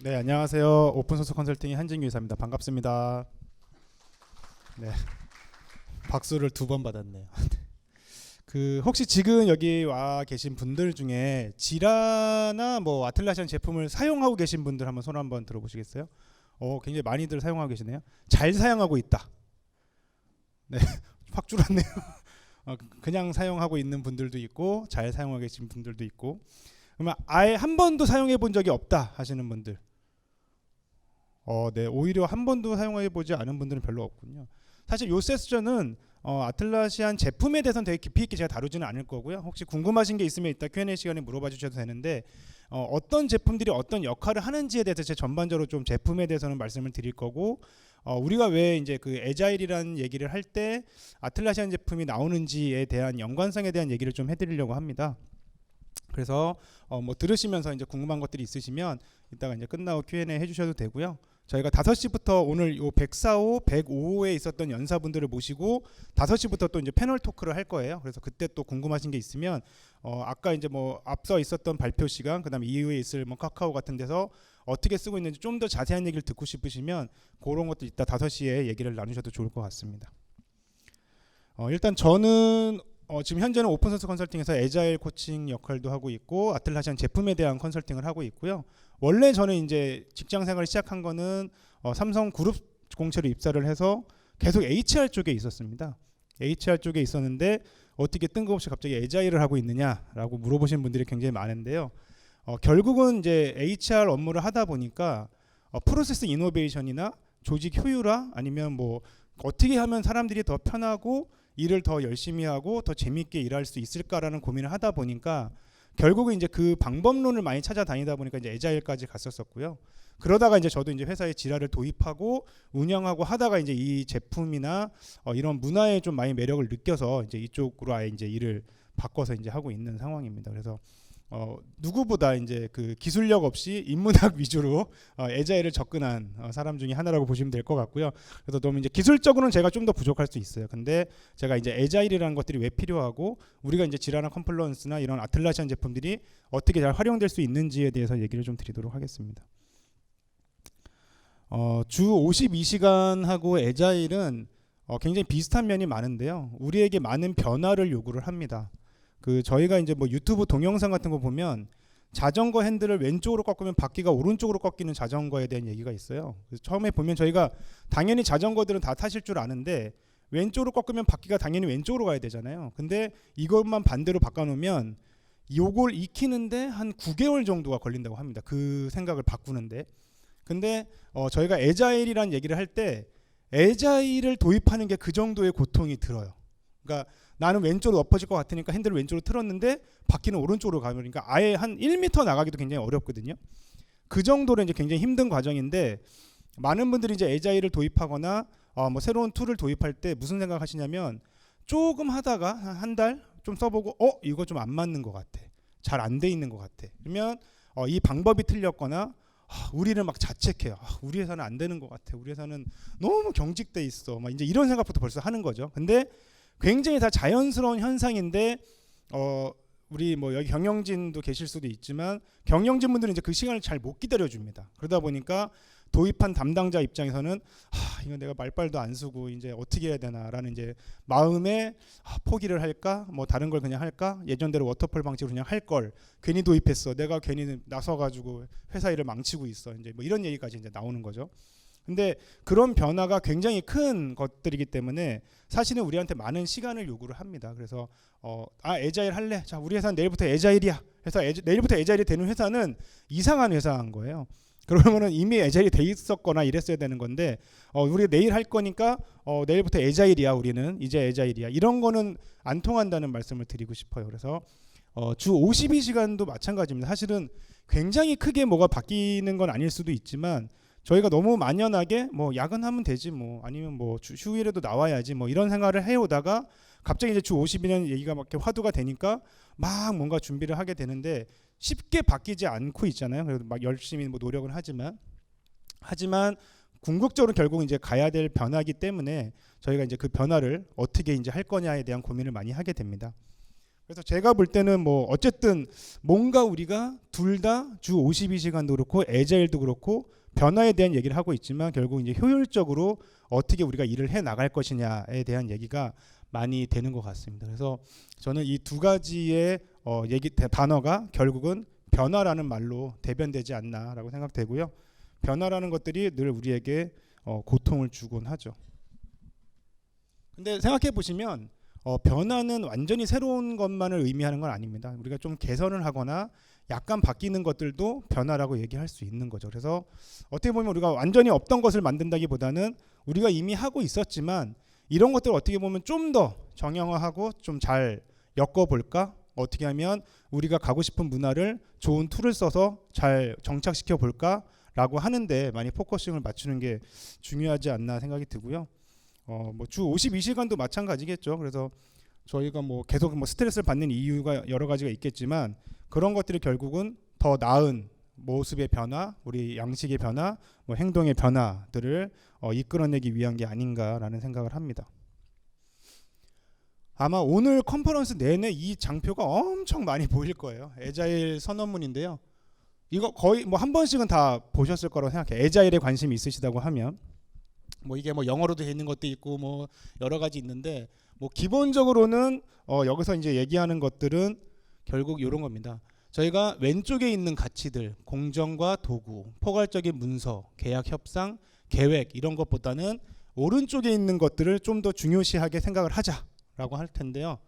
네, 안녕하세요. 오픈소스 컨설팅의 한진규 이사입니다. 반갑습니다. 네, 박수를 두 번 받았네요. 혹시 지금 여기 와 계신 분들 중에 지라나 뭐 아틀라시안 제품을 사용하고 계신 분들 한번 손 한번 들어보시겠어요? 굉장히 많이들 사용하고 계시네요. 잘 사용하고 있다. 네, 확 줄었네요. 그냥 사용하고 있는 분들도 있고 잘 사용하고 계신 분들도 있고, 그러면 아예 한 번도 사용해 본 적이 없다 하시는 분들. 네, 오히려 한 번도 사용해 보지 않은 분들은 별로 없군요. 사실 요 세션은 아틀라시안 제품에 대해서는 되게 깊이 있게 제가 다루지는 않을 거고요. 혹시 궁금하신 게 있으면 이따 Q&A 시간에 물어봐 주셔도 되는데, 어떤 제품들이 어떤 역할을 하는지에 대해서 제 전반적으로 좀 제품에 대해서는 말씀을 드릴 거고, 우리가 왜 이제 그 에자일이라는 얘기를 할 때 아틀라시안 제품이 나오는지에 대한 연관성에 대한 얘기를 좀 해드리려고 합니다. 그래서 뭐 들으시면서 이제 궁금한 것들이 있으시면 이따가 이제 끝나고 Q&A 해주셔도 되고요. 저희가 5시부터 오늘 요 104호, 105호에 있었던 연사분들을 모시고 5시부터 또 이제 패널 토크를 할 거예요. 그래서 그때 또 궁금하신 게 있으면 아까 이제 뭐 앞서 있었던 발표 시간, 그다음에 이후에 있을 뭐 카카오 같은 데서 어떻게 쓰고 있는지 좀 더 자세한 얘기를 듣고 싶으시면 그런 것도 이따 5시에 얘기를 나누셔도 좋을 것 같습니다. 일단 저는 지금 현재는 오픈소스 컨설팅에서 에자일 코칭 역할도 하고 있고 아틀라시안 제품에 대한 컨설팅을 하고 있고요. 원래 저는 이제 직장 생활을 시작한 거는 삼성 그룹 공채로 입사를 해서 계속 HR 쪽에 있었습니다. HR 쪽에 있었는데 어떻게 뜬금없이 갑자기 에자일을 하고 있느냐라고 물어보시는 분들이 굉장히 많은데요. 결국은 이제 HR 업무를 하다 보니까 프로세스 이노베이션이나 조직 효율화 아니면 뭐 어떻게 하면 사람들이 더 편하고 일을 더 열심히 하고 더 재미있게 일할 수 있을까라는 고민을 하다 보니까 결국은 이제 그 방법론을 많이 찾아다니다 보니까 이제 에자일까지 갔었고요. 그러다가 이제 저도 이제 회사에 지라를 도입하고 운영하고 하다가 이제 이 제품이나 이런 문화에 좀 많이 매력을 느껴서 이제 이쪽으로 아예 이제 일을 바꿔서 이제 하고 있는 상황입니다. 그래서 누구보다 이제 그 기술력 없이 인문학 위주로 에자일을 접근한 사람 중에 하나라고 보시면 될 것 같고요. 그래서 너무 이제 기술적으로는 제가 좀 더 부족할 수 있어요. 근데 제가 이제 에자일이라는 것들이 왜 필요하고 우리가 이제 지라나 컴플런스나 이런 아틀라시안 제품들이 어떻게 잘 활용될 수 있는지에 대해서 얘기를 좀 드리도록 하겠습니다. 주 52시간하고 에자일은 굉장히 비슷한 면이 많은데요. 우리에게 많은 변화를 요구를 합니다. 저희가 이제 뭐 유튜브 동영상 같은 거 보면 자전거 핸들을 왼쪽으로 꺾으면 바퀴가 오른쪽으로 꺾이는 자전거에 대한 얘기가 있어요. 그래서 처음에 보면 저희가 당연히 자전거들은 다 타실 줄 아는데 왼쪽으로 꺾으면 바퀴가 당연히 왼쪽으로 가야 되잖아요. 근데 이것만 반대로 바꿔놓으면 요걸 익히는데 한 9개월 정도가 걸린다고 합니다. 그 생각을 바꾸는데. 근데 저희가 에자일이라는 얘기를 할 때 에자일을 도입하는 게 그 정도의 고통이 들어요. 그러니까 나는 왼쪽으로 엎어질 것 같으니까 핸들을 왼쪽으로 틀었는데 바퀴는 오른쪽으로 가버리니까 아예 한 1m 나가기도 굉장히 어렵거든요. 그 정도로 이제 굉장히 힘든 과정인데 많은 분들이 이제 에자일을 도입하거나 뭐 새로운 툴을 도입할 때 무슨 생각하시냐면 조금 하다가 한 달 좀 써보고 이거 좀 안 맞는 것 같아, 잘 안 돼 있는 것 같아. 그러면 이 방법이 틀렸거나 우리를 막 자책해요. 우리 회사는 안 되는 것 같아. 우리 회사는 너무 경직돼 있어. 막 이제 이런 생각부터 벌써 하는 거죠. 근데 굉장히 다 자연스러운 현상인데 우리 뭐 여기 경영진도 계실 수도 있지만 경영진 분들은 이제 그 시간을 잘 못 기다려 줍니다. 그러다 보니까 도입한 담당자 입장에서는 이거 내가 말빨도 안 쓰고 이제 어떻게 해야 되나라는 이제 마음에 포기를 할까, 뭐 다른 걸 그냥 할까, 예전대로 워터폴 방식으로 그냥 할 걸 괜히 도입했어. 내가 괜히 나서가지고 회사 일을 망치고 있어. 이제 뭐 이런 얘기까지 이제 나오는 거죠. 근데 그런 변화가 굉장히 큰 것들이기 때문에 사실은 우리한테 많은 시간을 요구를 합니다. 그래서 에자일 할래? 자, 우리 회사는 내일부터 에자일이야. 해서 내일부터 에자일이 되는 회사는 이상한 회사인 거예요. 그러면은 이미 에자일이 돼 있었거나 이랬어야 되는 건데 우리가 내일 할 거니까 내일부터 에자일이야. 우리는 이제 에자일이야. 이런 거는 안 통한다는 말씀을 드리고 싶어요. 그래서 주 52시간도 마찬가지입니다. 사실은 굉장히 크게 뭐가 바뀌는 건 아닐 수도 있지만 저희가 너무 만연하게 뭐 야근하면 되지 뭐 아니면 뭐 휴일에도 나와야지 뭐 이런 생각을 해오다가 갑자기 이제 주 52년 얘기가 막 이렇게 화두가 되니까 막 뭔가 준비를 하게 되는데 쉽게 바뀌지 않고 있잖아요. 그래도 막 열심히 뭐 노력을 하지만 궁극적으로 결국 이제 가야 될 변화이기 때문에 저희가 이제 그 변화를 어떻게 이제 할 거냐에 대한 고민을 많이 하게 됩니다. 그래서 제가 볼 때는 뭐 어쨌든 뭔가 우리가 둘 다 주 52시간도 그렇고 애자일도 그렇고 변화에 대한 얘기를 하고 있지만 결국 이제 효율적으로 어떻게 우리가 일을 해 나갈 것이냐에 대한 얘기가 많이 되는 것 같습니다. 그래서 저는 이 두 가지의 단어가 결국은 변화라는 말로 대변되지 않나라고 생각되고요. 변화라는 것들이 늘 우리에게 고통을 주곤 하죠. 근데 생각해 보시면 변화는 완전히 새로운 것만을 의미하는 건 아닙니다. 우리가 좀 개선을 하거나 약간 바뀌는 것들도 변화라고 얘기할 수 있는 거죠. 그래서 어떻게 보면 우리가 완전히 없던 것을 만든다기보다는 우리가 이미 하고 있었지만 이런 것들을 어떻게 보면 좀 더 정형화하고 좀 잘 엮어볼까? 어떻게 하면 우리가 가고 싶은 문화를 좋은 툴을 써서 잘 정착시켜 볼까? 라고 하는데 많이 포커싱을 맞추는 게 중요하지 않나 생각이 들고요. 뭐 주 52시간도 마찬가지겠죠. 그래서 저희가 뭐 계속 뭐 스트레스를 받는 이유가 여러 가지가 있겠지만 그런 것들이 결국은 더 나은 모습의 변화, 우리 양식의 변화, 뭐 행동의 변화들을 이끌어내기 위한 게 아닌가라는 생각을 합니다. 아마 오늘 컨퍼런스 내내 이 장표가 엄청 많이 보일 거예요. 애자일 선언문인데요. 이거 거의 뭐 한 번씩은 다 보셨을 거라고 생각해요. 애자일에 관심이 있으시다고 하면 뭐 이게 뭐 영어로도 돼 있는 것도 있고 뭐 여러 가지 있는데 뭐 기본적으로는 여기서 이제 얘기하는 것들은 결국 이런 겁니다. 저희가 왼쪽에 있는 가치들, 공정과 도구, 포괄적인 문서, 계약 협상, 계획 이런 것보다는 오른쪽에 있는 것들을 좀 더 중요시하게 생각을 하자라고 할 텐데요.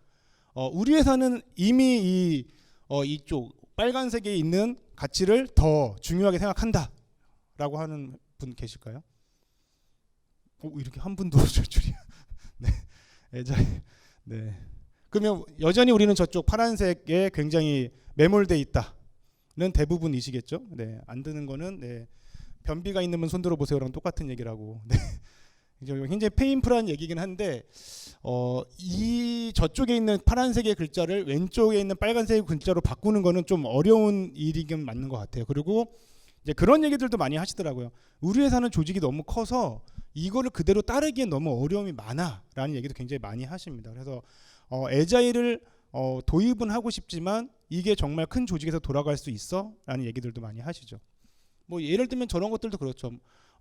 우리 회사는 이미 이쪽 빨간색에 있는 가치를 더 중요하게 생각한다라고 하는 분 계실까요? 이렇게 한 분도 없을 줄이야. 네, 네. 그러면 여전히 우리는 저쪽 파란색에 굉장히 매몰돼 있다는 대부분이시겠죠. 네, 안 드는 거는 네, 변비가 있는 분 손들어 보세요랑 똑같은 얘기라고. 네, 굉장히 페인풀한 얘기긴 한데 이 저쪽에 있는 파란색의 글자를 왼쪽에 있는 빨간색의 글자로 바꾸는 거는 좀 어려운 일이긴 맞는 것 같아요. 그리고 이제 그런 얘기들도 많이 하시더라고요. 우리 회사는 조직이 너무 커서 이거를 그대로 따르기엔 너무 어려움이 많아라는 얘기도 굉장히 많이 하십니다. 그래서 애자일을 도입은 하고 싶지만 이게 정말 큰 조직에서 돌아갈 수 있어? 라는 얘기들도 많이 하시죠. 뭐 예를 들면 저런 것들도 그렇죠.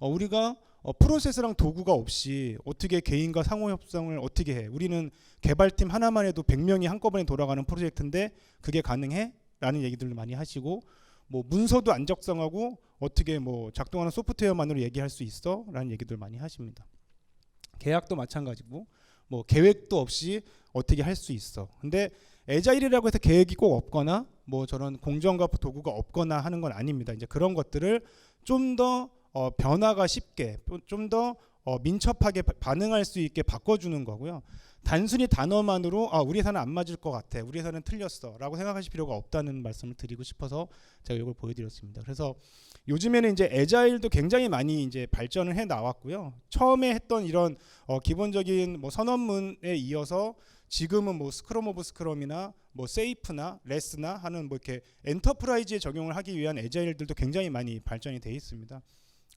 우리가 프로세스랑 도구가 없이 어떻게 개인과 상호협상을 어떻게 해? 우리는 개발팀 하나만 해도 100명이 한꺼번에 돌아가는 프로젝트인데 그게 가능해? 라는 얘기들도 많이 하시고 뭐 문서도 안 작성하고 어떻게 뭐 작동하는 소프트웨어만으로 얘기할 수 있어? 라는 얘기들 많이 하십니다. 계약도 마찬가지고 뭐 계획도 없이 어떻게 할 수 있어. 근데 애자일이라고 해서 계획이 꼭 없거나 뭐 저런 공정과 도구가 없거나 하는 건 아닙니다. 이제 그런 것들을 좀 더 변화가 쉽게 좀 더 민첩하게 반응할 수 있게 바꿔주는 거고요. 단순히 단어만으로 우리 회사는 안 맞을 것 같아, 우리 회사는 틀렸어 라고 생각하실 필요가 없다는 말씀을 드리고 싶어서 제가 이걸 보여드렸습니다. 그래서 요즘에는 이제 애자일도 굉장히 많이 이제 발전을 해 나왔고요. 처음에 했던 이런 기본적인 뭐 선언문에 이어서 지금은 뭐 스크럼 오브 스크럼이나 뭐 세이프나 레스나 하는 뭐 이렇게 엔터프라이즈에 적용을 하기 위한 애자일들도 굉장히 많이 발전이 돼 있습니다.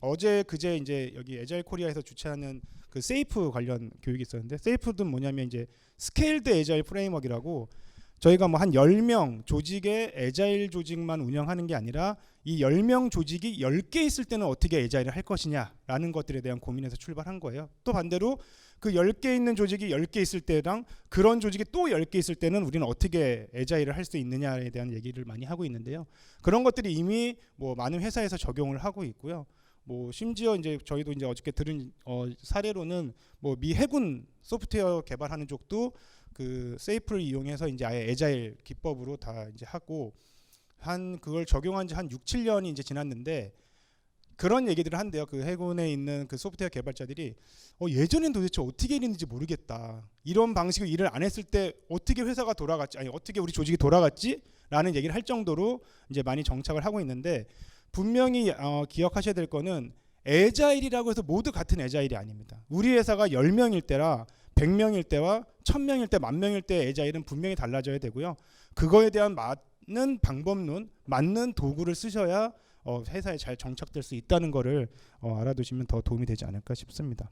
어제 그제 이제 여기 애자일 코리아에서 주최하는 그 세이프 관련 교육이 있었는데, 세이프도 뭐냐면 이제 스케일드 애자일 프레임워크라고 저희가 뭐 한 10명 조직의 애자일 조직만 운영하는 게 아니라 이 10명 조직이 10개 있을 때는 어떻게 애자일을 할 것이냐라는 것들에 대한 고민에서 출발한 거예요. 또 반대로 그 10개 있는 조직이 10개 있을 때랑 그런 조직이 또 10개 있을 때는 우리는 어떻게 애자일을 할 수 있느냐에 대한 얘기를 많이 하고 있는데요. 그런 것들이 이미 뭐 많은 회사에서 적용을 하고 있고요. 뭐 심지어 이제 저희도 이제 어저께 들은 사례로는 뭐 미 해군 소프트웨어 개발하는 쪽도 그 세이프를 이용해서 이제 아예 애자일 기법으로 다 이제 하고 그걸 적용한 지 한 6, 7년이 이제 지났는데 그런 얘기들을 한대요. 그 해군에 있는 그 소프트웨어 개발자들이 예전엔 도대체 어떻게 일했는지 모르겠다. 이런 방식으로 일을 안 했을 때 어떻게 회사가 돌아갔지? 아니 어떻게 우리 조직이 돌아갔지? 라는 얘기를 할 정도로 이제 많이 정착을 하고 있는데, 분명히 기억하셔야 될 거는 애자일이라고 해서 모두 같은 애자일이 아닙니다. 우리 회사가 10명일 때라 100명일 때와 1000명일 때, 10,000명일 때 애자일은 분명히 달라져야 되고요. 그거에 대한 맞는 방법론, 맞는 도구를 쓰셔야 회사에 잘 정착될 수 있다는 거를 알아두시면 더 도움이 되지 않을까 싶습니다.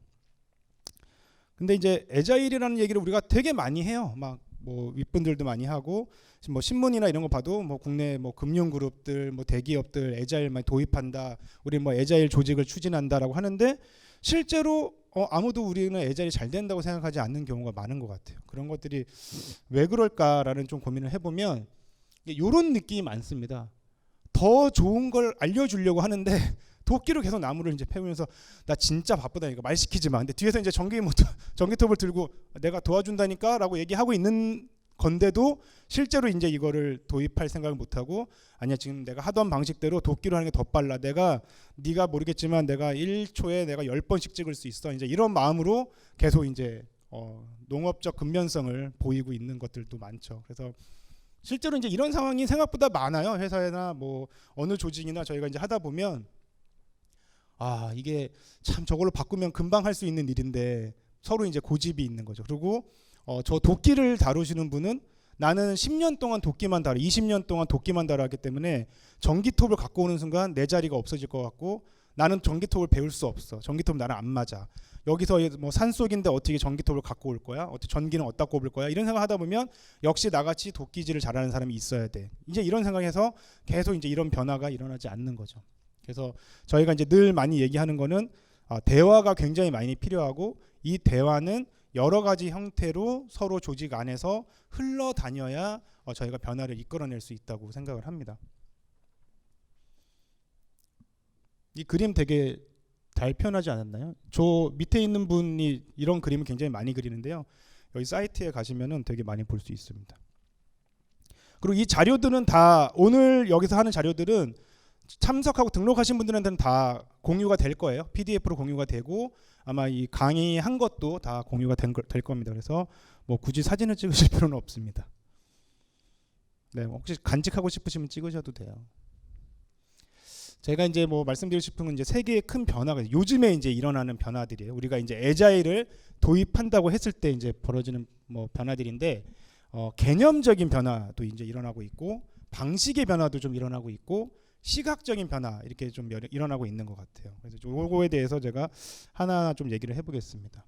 근데 이제 애자일이라는 얘기를 우리가 되게 많이 해요. 막 뭐 윗분들도 많이 하고 지금 뭐 신문이나 이런 거 봐도 뭐 국내 뭐 금융 그룹들 뭐 대기업들 애자일 많이 도입한다. 우리 뭐 애자일 조직을 추진한다라고 하는데 실제로 아무도 우리는 애자일이 잘 된다고 생각하지 않는 경우가 많은 것 같아요. 그런 것들이 왜 그럴까라는 좀 고민을 해보면 이런 느낌이 많습니다. 더 좋은 걸 알려주려고 하는데 도끼로 계속 나무를 이제 패우면서 나 진짜 바쁘다니까 말 시키지 마. 근데 뒤에서 이제 전기톱을 들고 내가 도와준다니까라고 얘기하고 있는 건데도 실제로 이제 이거를 도입할 생각을 못 하고 아니야 지금 내가 하던 방식대로 도끼로 하는 게 더 빨라. 네가 모르겠지만 내가 1초에 내가 10번씩 찍을 수 있어. 이제 이런 마음으로 계속 이제 농업적 근면성을 보이고 있는 것들도 많죠. 그래서 실제로 이제 이런 상황이 생각보다 많아요. 회사나 뭐 어느 조직이나 저희가 이제 하다 보면 이게 참 저걸로 바꾸면 금방 할 수 있는 일인데 서로 이제 고집이 있는 거죠. 그리고 저 도끼를 다루시는 분은 나는 10년 동안 도끼만 다루, 20년 동안 도끼만 다루기 때문에 전기톱을 갖고 오는 순간 내 자리가 없어질 것 같고 나는 전기톱을 배울 수 없어. 전기톱 나랑 안 맞아. 여기서 뭐 산속인데 어떻게 전기톱을 갖고 올 거야? 어떻게 전기는 어디다 꼽을 거야? 이런 생각 하다 보면 역시 나같이 도끼질을 잘하는 사람이 있어야 돼. 이제 이런 생각에서 계속 이제 이런 변화가 일어나지 않는 거죠. 그래서 저희가 이제 늘 많이 얘기하는 거는 대화가 굉장히 많이 필요하고 이 대화는 여러 가지 형태로 서로 조직 안에서 흘러다녀야 저희가 변화를 이끌어낼 수 있다고 생각을 합니다. 이 그림 되게 잘 표현하지 않았나요? 저 밑에 있는 분이 이런 그림을 굉장히 많이 그리는데요. 여기 사이트에 가시면은 되게 많이 볼 수 있습니다. 그리고 이 자료들은 다 오늘 여기서 하는 자료들은 참석하고 등록하신 분들한테는 다 공유가 될 거예요. PDF로 공유가 되고 아마 이 강의한 것도 다 공유가 될 겁니다. 그래서 뭐 굳이 사진을 찍으실 필요는 없습니다. 네, 혹시 간직하고 싶으시면 찍으셔도 돼요. 제가 이제 뭐 말씀드리고 싶은 건 이제 세 개의 큰 변화가 요즘에 이제 일어나는 변화들이에요. 우리가 이제 애자일을 도입한다고 했을 때 이제 벌어지는 뭐 변화들인데 개념적인 변화도 이제 일어나고 있고 방식의 변화도 좀 일어나고 있고 시각적인 변화 이렇게 좀 일어나고 있는 것 같아요. 그래서 요거에 대해서 제가 하나 좀 얘기를 해보겠습니다.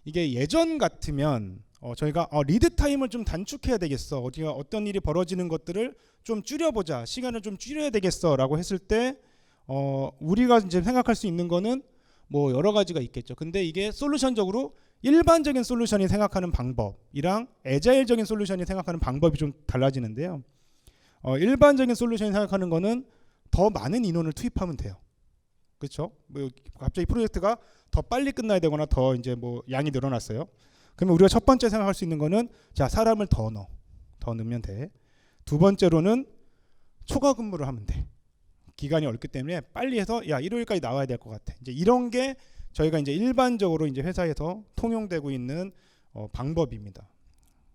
이게 예전 같으면 저희가 리드 타임을 좀 단축해야 되겠어. 어디가 어떤 일이 벌어지는 것들을 좀 줄여보자. 시간을 좀 줄여야 되겠어라고 했을 때 우리가 이제 생각할 수 있는 거는 뭐 여러 가지가 있겠죠. 근데 이게 솔루션적으로 일반적인 솔루션이 생각하는 방법이랑 애자일적인 솔루션이 생각하는 방법이 좀 달라지는데요. 일반적인 솔루션이 생각하는 거는 더 많은 인원을 투입하면 돼요. 그렇죠? 뭐 갑자기 프로젝트가 더 빨리 끝나야 되거나 더 이제 뭐 양이 늘어났어요. 그러면 우리가 첫 번째 생각할 수 있는 거는 자 사람을 더 넣으면 돼. 두 번째로는 초과 근무를 하면 돼. 기간이 얼기 때문에 빨리 해서 야 일요일까지 나와야 될 것 같아. 이제 이런 게 저희가 이제 일반적으로 이제 회사에서 통용되고 있는 방법입니다.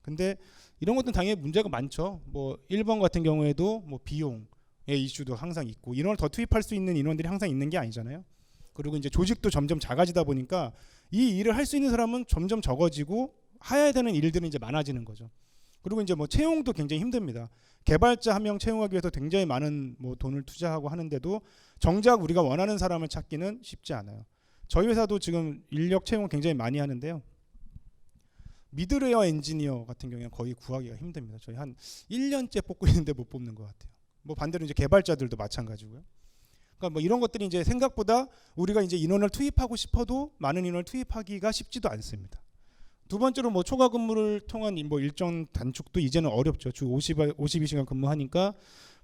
근데 이런 것들은 당연히 문제가 많죠. 뭐 1번 같은 경우에도 뭐 비용의 이슈도 항상 있고 인원을 더 투입할 수 있는 인원들이 항상 있는 게 아니잖아요. 그리고 이제 조직도 점점 작아지다 보니까 이 일을 할 수 있는 사람은 점점 적어지고 해야 되는 일들은 이제 많아지는 거죠. 그리고 이제 뭐 채용도 굉장히 힘듭니다. 개발자 한 명 채용하기 위해서 굉장히 많은 뭐 돈을 투자하고 하는데도 정작 우리가 원하는 사람을 찾기는 쉽지 않아요. 저희 회사도 지금 인력 채용을 굉장히 많이 하는데요. 미드웨어 엔지니어 같은 경우에는 거의 구하기가 힘듭니다. 저희 한 1년째 뽑고 있는데 못 뽑는 것 같아요. 뭐 반대로 이제 개발자들도 마찬가지고요. 그러니까 뭐 이런 것들이 이제 생각보다 우리가 이제 인원을 투입하고 싶어도 많은 인원을 투입하기가 쉽지도 않습니다. 두 번째로 뭐 초과 근무를 통한 뭐 일정 단축도 이제는 어렵죠. 주 52시간 근무하니까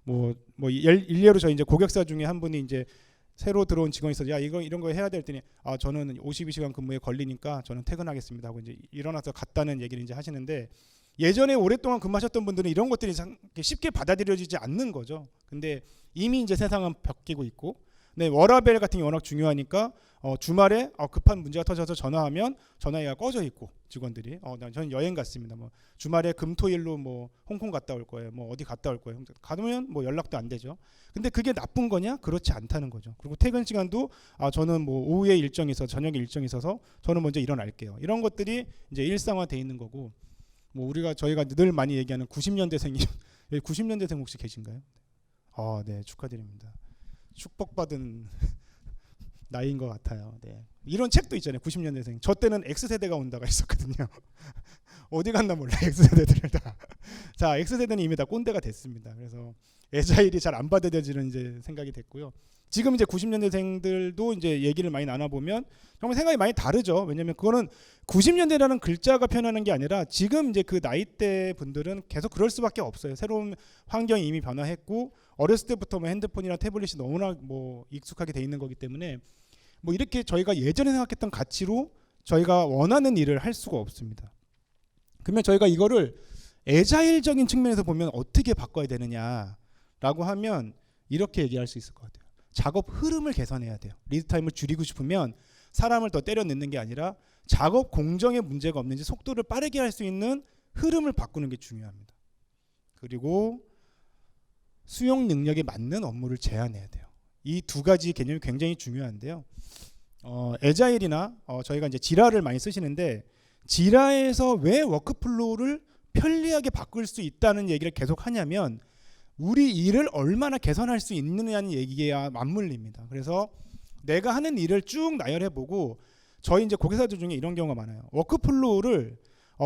뭐 일례로 저희 이제 고객사 중에 한 분이 이제 새로 들어온 직원이 있어서 야 이런 거 해야 될 때니 저는 52시간 근무에 걸리니까 저는 퇴근하겠습니다 하고 이제 일어나서 갔다는 얘기를 이제 하시는데 예전에 오랫동안 근무하셨던 분들은 이런 것들이 쉽게 받아들여지지 않는 거죠. 근데 이미 이제 세상은 바뀌고 있고 네, 워라벨 같은 게 워낙 중요하니까 주말에 급한 문제가 터져서 전화하면 전화기가 꺼져 있고 직원들이 저는 여행 갔습니다. 뭐 주말에 금토일로 뭐 홍콩 갔다 올 거예요. 뭐 어디 갔다 올 거예요. 가면 뭐 연락도 안 되죠. 근데 그게 나쁜 거냐? 그렇지 않다는 거죠. 그리고 퇴근 시간도 저는 뭐 오후에 일정이 있어서 저녁에 일정이 있어서 저는 먼저 일어날게요. 이런 것들이 이제 일상화돼 있는 거고 뭐 저희가 늘 많이 얘기하는 90년대생이 90년대생 혹시 계신가요? 네 축하드립니다. 축복받은 나이인 것 같아요. 네. 이런 책도 있잖아요. 90년대생. 저 때는 X세대가 온다가 있었거든요. 어디 갔나 몰라 X세대들을 다. 자, X세대는 이미 다 꼰대가 됐습니다. 그래서 애자일이 잘 안 받아들여지는 이제 생각이 됐고요. 지금 이제 90년대생들도 이제 얘기를 많이 나눠보면 정말 생각이 많이 다르죠. 왜냐하면 그거는 90년대라는 글자가 표현하는 게 아니라 지금 이제 그 나이대 분들은 계속 그럴 수밖에 없어요. 새로운 환경이 이미 변화했고 어렸을 때부터 뭐 핸드폰이나 태블릿이 너무나 뭐 익숙하게 돼 있는 거기 때문에 뭐 이렇게 저희가 예전에 생각했던 가치로 저희가 원하는 일을 할 수가 없습니다. 그러면 저희가 이거를 애자일적인 측면에서 보면 어떻게 바꿔야 되느냐라고 하면 이렇게 얘기할 수 있을 것 같아요. 작업 흐름을 개선해야 돼요. 리드 타임을 줄이고 싶으면 사람을 더 때려 넣는 게 아니라 작업 공정에 문제가 없는지 속도를 빠르게 할 수 있는 흐름을 바꾸는 게 중요합니다. 그리고 수용 능력에 맞는 업무를 제한해야 돼요. 이 두 가지 개념이 굉장히 중요한데요. 애자일이나 저희가 이제 지라를 많이 쓰시는데 지라에서 왜 워크플로우를 편리하게 바꿀 수 있다는 얘기를 계속 하냐면 우리 일을 얼마나 개선할 수 있느냐는 얘기가 맞물립니다. 그래서 내가 하는 일을 쭉 나열해보고 저희 이제 고객사들 중에 이런 경우가 많아요. 워크플로우를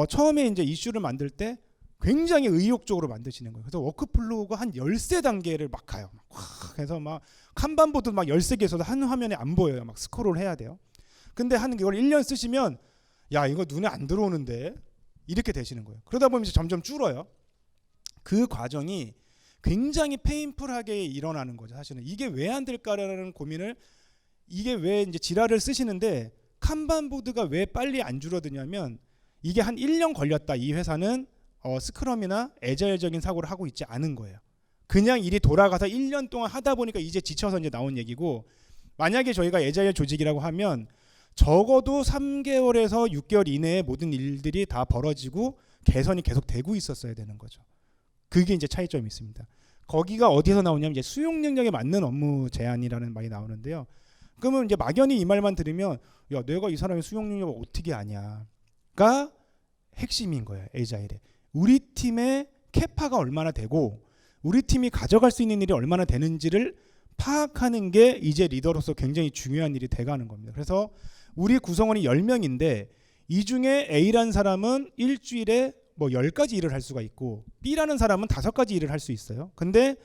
처음에 이제 이슈를 만들 때 굉장히 의욕적으로 만드시는 거예요. 그래서 워크플로우가 한 13단계를 막 가요. 그래서 막 칸반보드 막 13개 있어도 한 화면에 안 보여요. 막 스크롤 해야 돼요. 근데 한 이걸 1년 쓰시면 야 이거 눈에 안 들어오는데 이렇게 되시는 거예요. 그러다 보면 이제 점점 줄어요. 그 과정이 굉장히 페인풀하게 일어나는 거죠. 사실은 이게 왜 안 될까라는 고민을 이게 왜 이제 지라를 쓰시는데 칸반보드가 왜 빨리 안 줄어드냐면 이게 한 1년 걸렸다. 이 회사는 스크럼이나 애자일적인 사고를 하고 있지 않은 거예요. 그냥 일이 돌아가서 1년 동안 하다 보니까 이제 지쳐서 이제 나온 얘기고 만약에 저희가 애자일 조직이라고 하면 적어도 3개월에서 6개월 이내에 모든 일들이 다 벌어지고 개선이 계속 되고 있었어야 되는 거죠. 그게 이제 차이점이 있습니다. 거기가 어디서 나오냐면 이제 수용 능력에 맞는 업무 제한이라는 말이 나오는데요. 그러면 이제 막연히 이 말만 들으면 야 내가 이 사람의 수용 능력을 어떻게 아냐가 핵심인 거예요. 애자일에 우리 팀의 캐파가 얼마나 되고 우리 팀이 가져갈 수 있는 일이 얼마나 되는지를 파악하는 게 이제 리더로서 굉장히 중요한 일이 돼가는 겁니다. 그래서 우리 구성원이 10명인데 이 중에 A라는 사람은 일주일에 뭐 10가지 일을 할 수가 있고 B라는 사람은 5가지 일을 할 수 있어요. 근데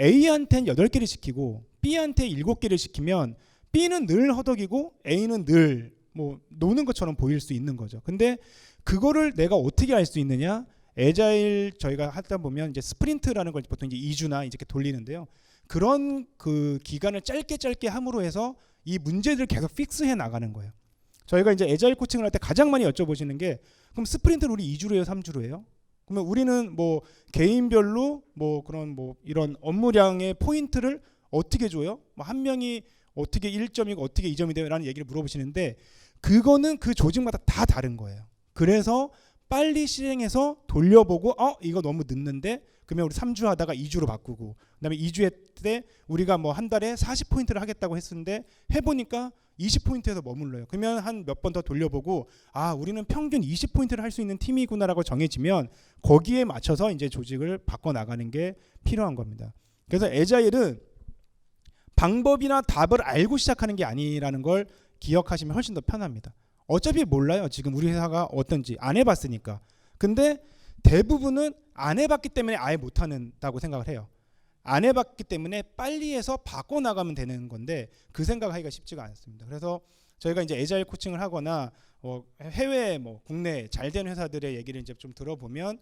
A한테는 8개를 시키고 B한테 7개를 시키면 B는 늘 허덕이고 A는 늘 뭐 노는 것처럼 보일 수 있는 거죠. 근데 그거를 내가 어떻게 알 수 있느냐? 애자일 저희가 하다 보면 이제 스프린트라는 걸 보통 이제 2주나 이렇게 돌리는데요. 그런 그 기간을 짧게 함으로 해서 이 문제들을 계속 픽스해 나가는 거예요. 저희가 이제 애자일 코칭을 할 때 가장 많이 여쭤보시는 게 그럼 스프린트를 우리 2주로 해요, 3주로 해요? 그러면 우리는 뭐 개인별로 뭐 그런 뭐 이런 업무량의 포인트를 어떻게 줘요? 뭐 한 명이 어떻게 1점이고 어떻게 2점이 돼요라는 얘기를 물어보시는데 그거는 그 조직마다 다 다른 거예요. 그래서 빨리 실행해서 돌려보고 이거 너무 늦는데 그러면 우리 3주 하다가 2주로 바꾸고 그다음에 2주 때 우리가 뭐 한 달에 40포인트를 하겠다고 했었는데 해보니까 20포인트에서 머물러요. 그러면 한 몇 번 더 돌려보고 우리는 평균 20포인트를 할 수 있는 팀이구나라고 정해지면 거기에 맞춰서 이제 조직을 바꿔나가는 게 필요한 겁니다. 그래서 애자일은 방법이나 답을 알고 시작하는 게 아니라는 걸 기억하시면 훨씬 더 편합니다. 어차피 몰라요. 지금 우리 회사가 어떤지 안 해봤으니까. 근데 대부분은 안 해봤기 때문에 아예 못한다고 생각을 해요. 안 해봤기 때문에 빨리 해서 바꿔나가면 되는 건데 그 생각하기가 쉽지가 않습니다. 그래서 저희가 이제 애자일 코칭을 하거나 해외 뭐 국내 잘된 회사들의 얘기를 이제 좀 들어보면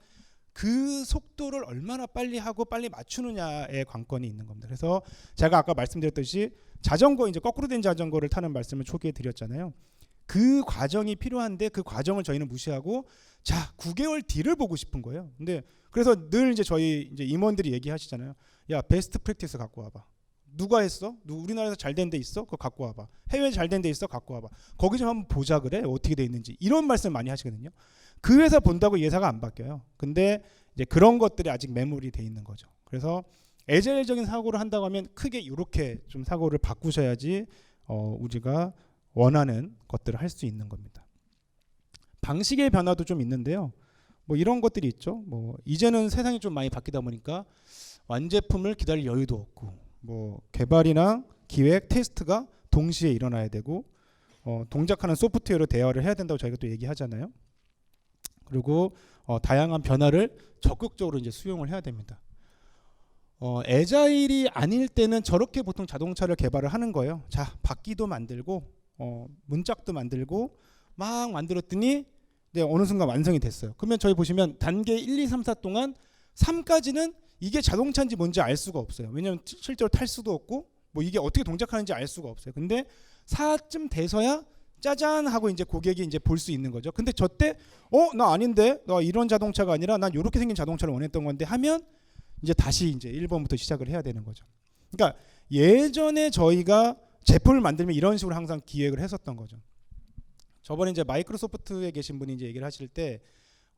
그 속도를 얼마나 빨리 하고 빨리 맞추느냐의 관건이 있는 겁니다. 그래서 제가 아까 말씀드렸듯이 자전거 이제 거꾸로 된 자전거를 타는 말씀을 초기에 드렸잖아요. 그 과정이 필요한데 그 과정을 저희는 무시하고 9개월 뒤를 보고 싶은 거예요. 근데 그래서 늘 이제 저희 이제 임원들이 얘기하시잖아요. 야 베스트 프랙티스 갖고 와봐. 누가 했어? 우리나라에서 잘 된 데 있어? 그거 갖고 와봐. 해외 잘 된 데 있어? 갖고 와봐. 거기 좀 한번 보자 그래. 어떻게 돼 있는지. 이런 말씀 많이 하시거든요. 그 회사 본다고 이 회사가 안 바뀌어요. 근데 이제 그런 것들이 아직 매몰이 돼 있는 거죠. 그래서 애자일적인 사고를 한다고 하면 크게 이렇게 좀 사고를 바꾸셔야지 우리가 원하는 것들을 할 수 있는 겁니다. 방식의 변화도 좀 있는데요. 뭐 이런 것들이 있죠. 뭐 이제는 세상이 좀 많이 바뀌다 보니까 완제품을 기다릴 여유도 없고 뭐 개발이나 기획, 테스트가 동시에 일어나야 되고 동작하는 소프트웨어로 대화를 해야 된다고 저희가 또 얘기하잖아요. 그리고 다양한 변화를 적극적으로 이제 수용을 해야 됩니다. 애자일이 아닐 때는 저렇게 보통 자동차를 개발을 하는 거예요. 자, 바퀴도 만들고 문짝도 만들고 막 만들었더니 어느 순간 완성이 됐어요. 그러면 저희 보시면 단계 1, 2, 3, 4 동안 3까지는 이게 자동차인지 뭔지 알 수가 없어요. 왜냐하면 실제로 탈 수도 없고 뭐 이게 어떻게 동작하는지 알 수가 없어요. 근데 4쯤 돼서야 짜잔 하고 이제 고객이 이제 볼 수 있는 거죠. 근데 저때 나 아닌데, 나 이런 자동차가 아니라 난 이렇게 생긴 자동차를 원했던 건데 하면 이제 다시 이제 1번부터 시작을 해야 되는 거죠. 그러니까 예전에 저희가 제품을 만들면 이런 식으로 항상 기획을 했었던 거죠. 저번에 이제 마이크로소프트에 계신 분이 이제 얘기를 하실 때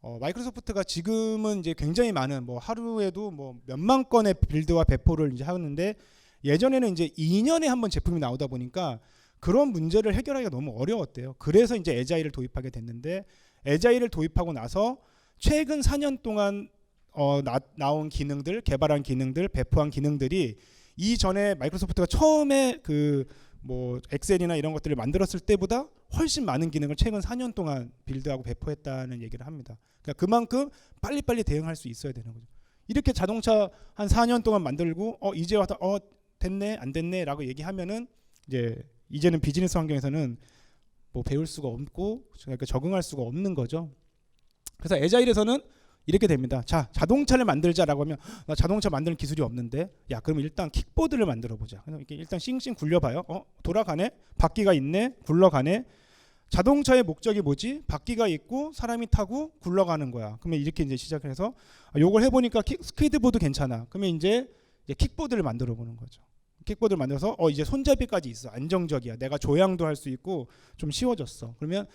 마이크로소프트가 지금은 이제 굉장히 많은 뭐 하루에도 뭐 몇만 건의 빌드와 배포를 이제 하는데 예전에는 이제 2년에 한 번 제품이 나오다 보니까 그런 문제를 해결하기가 너무 어려웠대요. 그래서 이제 애자일을 도입하게 됐는데 애자일을 도입하고 나서 최근 4년 동안 나온 기능들, 개발한 기능들, 배포한 기능들이 이전에 마이크로소프트가 처음에 그 뭐 엑셀이나 이런 것들을 만들었을 때보다 훨씬 많은 기능을 최근 4년 동안 빌드하고 배포했다는 얘기를 합니다. 그러니까 그만큼 빨리빨리 대응할 수 있어야 되는 거죠. 이렇게 자동차 한 4년 동안 만들고 이제 와서 됐네 안 됐네라고 얘기하면은 이제는 비즈니스 환경에서는 뭐 배울 수가 없고 그러니까 적응할 수가 없는 거죠. 그래서 애자일에서는 이렇게 됩니다. 자, 자동차를 만들자라고 하면 나 자동차 만드는 기술이 없는데 야, 그럼 일단 킥보드를 만들어 보자. 이렇게 일단 싱싱 굴려봐요. 돌아가네, 바퀴가 있네, 굴러가네. 자동차의 목적이 뭐지? 바퀴가 있고 사람이 타고 굴러가는 거야. 그러면 이렇게 이제 시작해서 요걸 해보니까 스케이트보드 괜찮아. 그러면 이제 킥보드를 만들어 보는 거죠. 킥보드를 만들어서 이제 손잡이까지 있어. 안정적이야. 내가 조향도 할 수 있고 좀 쉬워졌어. 그러면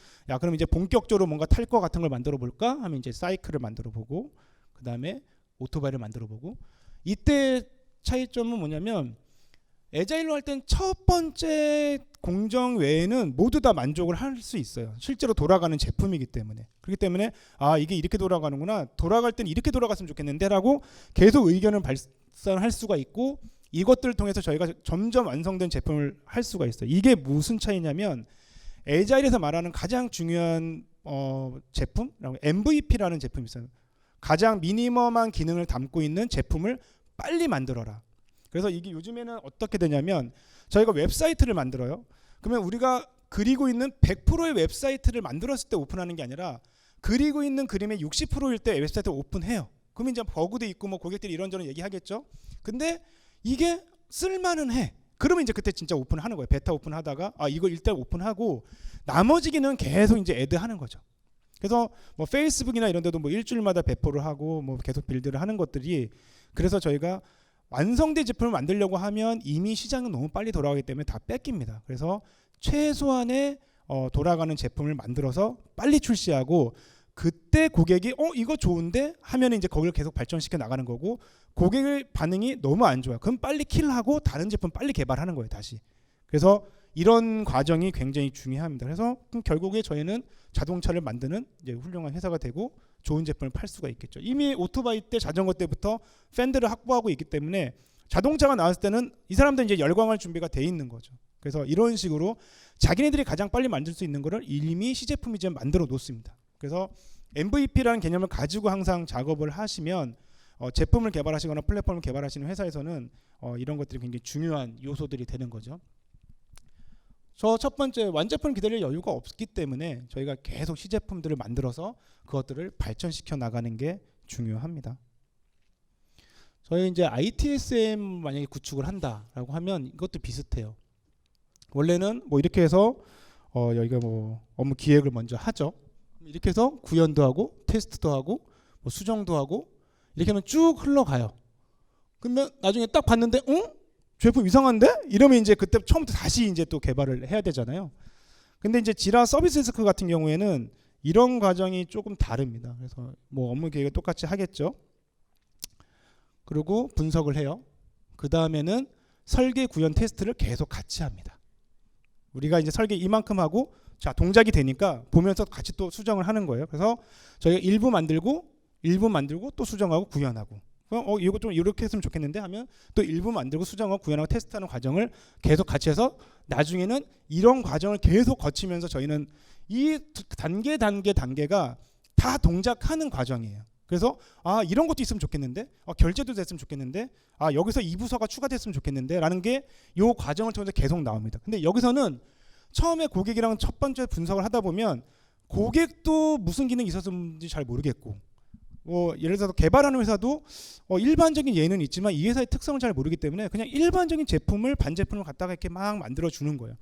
그럼 이제 본격적으로 뭔가 탈 거 같은 걸 만들어 볼까? 하면 이제 사이클을 만들어 보고 그다음에 오토바이를 만들어 보고 이때 차이점은 뭐냐면 애자일로 할 땐 첫 번째 공정 외에는 모두 다 만족을 할 수 있어요. 실제로 돌아가는 제품이기 때문에. 그렇기 때문에 이게 이렇게 돌아가는구나. 돌아갈 땐 이렇게 돌아갔으면 좋겠는데라고 계속 의견을 발산할 수가 있고 이것들을 통해서 저희가 점점 완성된 제품을 할 수가 있어요. 이게 무슨 차이냐면 애자일에서 말하는 가장 중요한 제품, MVP라는 제품이 있어요. 가장 미니멈한 기능을 담고 있는 제품을 빨리 만들어라. 그래서 이게 요즘에는 어떻게 되냐면 저희가 웹사이트를 만들어요. 그러면 우리가 그리고 있는 100%의 웹사이트를 만들었을 때 오픈하는 게 아니라 그리고 있는 그림의 60%일 때 웹사이트를 오픈해요. 그러면 이제 버그도 있고 뭐 고객들이 이런저런 얘기하겠죠. 근데 이게 쓸만은 해. 그러면 이제 그때 진짜 오픈하는 거예요. 베타 오픈하다가 이걸 일단 오픈하고 나머지 기능은 계속 이제 애드하는 거죠. 그래서 뭐 페이스북이나 이런 데도 뭐 일주일마다 배포를 하고 뭐 계속 빌드를 하는 것들이 그래서 저희가 완성된 제품을 만들려고 하면 이미 시장은 너무 빨리 돌아가기 때문에 다 뺏깁니다. 그래서 최소한의 돌아가는 제품을 만들어서 빨리 출시하고 그때 고객이 이거 좋은데 하면 이제 거기를 계속 발전시켜 나가는 거고 고객의 반응이 너무 안 좋아요. 그럼 빨리 킬하고 다른 제품 빨리 개발하는 거예요, 다시. 그래서 이런 과정이 굉장히 중요합니다. 그래서 결국에 저희는 자동차를 만드는 이제 훌륭한 회사가 되고 좋은 제품을 팔 수가 있겠죠. 이미 오토바이 때 자전거 때부터 팬들을 확보하고 있기 때문에 자동차가 나왔을 때는 이 사람들 이제 열광할 준비가 돼 있는 거죠. 그래서 이런 식으로 자기네들이 가장 빨리 만들 수 있는 거를 이미 시제품이 좀 만들어 놓습니다. 그래서 MVP라는 개념을 가지고 항상 작업을 하시면 제품을 개발하시거나 플랫폼을 개발하시는 회사에서는 이런 것들이 굉장히 중요한 요소들이 되는 거죠. 저 첫 번째 완제품을 기다릴 여유가 없기 때문에 저희가 계속 시제품들을 만들어서 그것들을 발전시켜 나가는 게 중요합니다. 저희 이제 ITSM 만약에 구축을 한다라고 하면 이것도 비슷해요. 원래는 뭐 이렇게 해서 여기가 뭐 업무 기획을 먼저 하죠. 이렇게 해서 구현도 하고 테스트도 하고 뭐 수정도 하고 이렇게 하면 쭉 흘러가요. 그러면 나중에 딱 봤는데 제품 이상한데? 이러면 이제 그때 처음부터 다시 이제 또 개발을 해야 되잖아요. 근데 이제 지라 서비스 데스크 같은 경우에는 이런 과정이 조금 다릅니다. 그래서 뭐 업무 계획을 똑같이 하겠죠. 그리고 분석을 해요. 그 다음에는 설계 구현 테스트를 계속 같이 합니다. 우리가 이제 설계 이만큼 하고 자 동작이 되니까 보면서 같이 또 수정을 하는 거예요. 그래서 저희가 일부 만들고 또 수정하고 구현하고 이거 좀 이렇게 했으면 좋겠는데 하면 또 일부 만들고 수정하고 구현하고 테스트하는 과정을 계속 같이 해서 나중에는 이런 과정을 계속 거치면서 저희는 이 단계가 다 동작하는 과정이에요. 그래서 이런 것도 있으면 좋겠는데, 결제도 됐으면 좋겠는데, 여기서 이 부서가 추가됐으면 좋겠는데 라는 게 이 과정을 통해서 계속 나옵니다. 근데 여기서는 처음에 고객이랑 첫 번째 분석을 하다 보면 고객도 무슨 기능이 있었는지 잘 모르겠고, 예를 들어서 개발하는 회사도 일반적인 예는 있지만 이 회사의 특성을 잘 모르기 때문에 그냥 일반적인 제품을 반제품을 갖다가 이렇게 막 만들어 주는 거예요.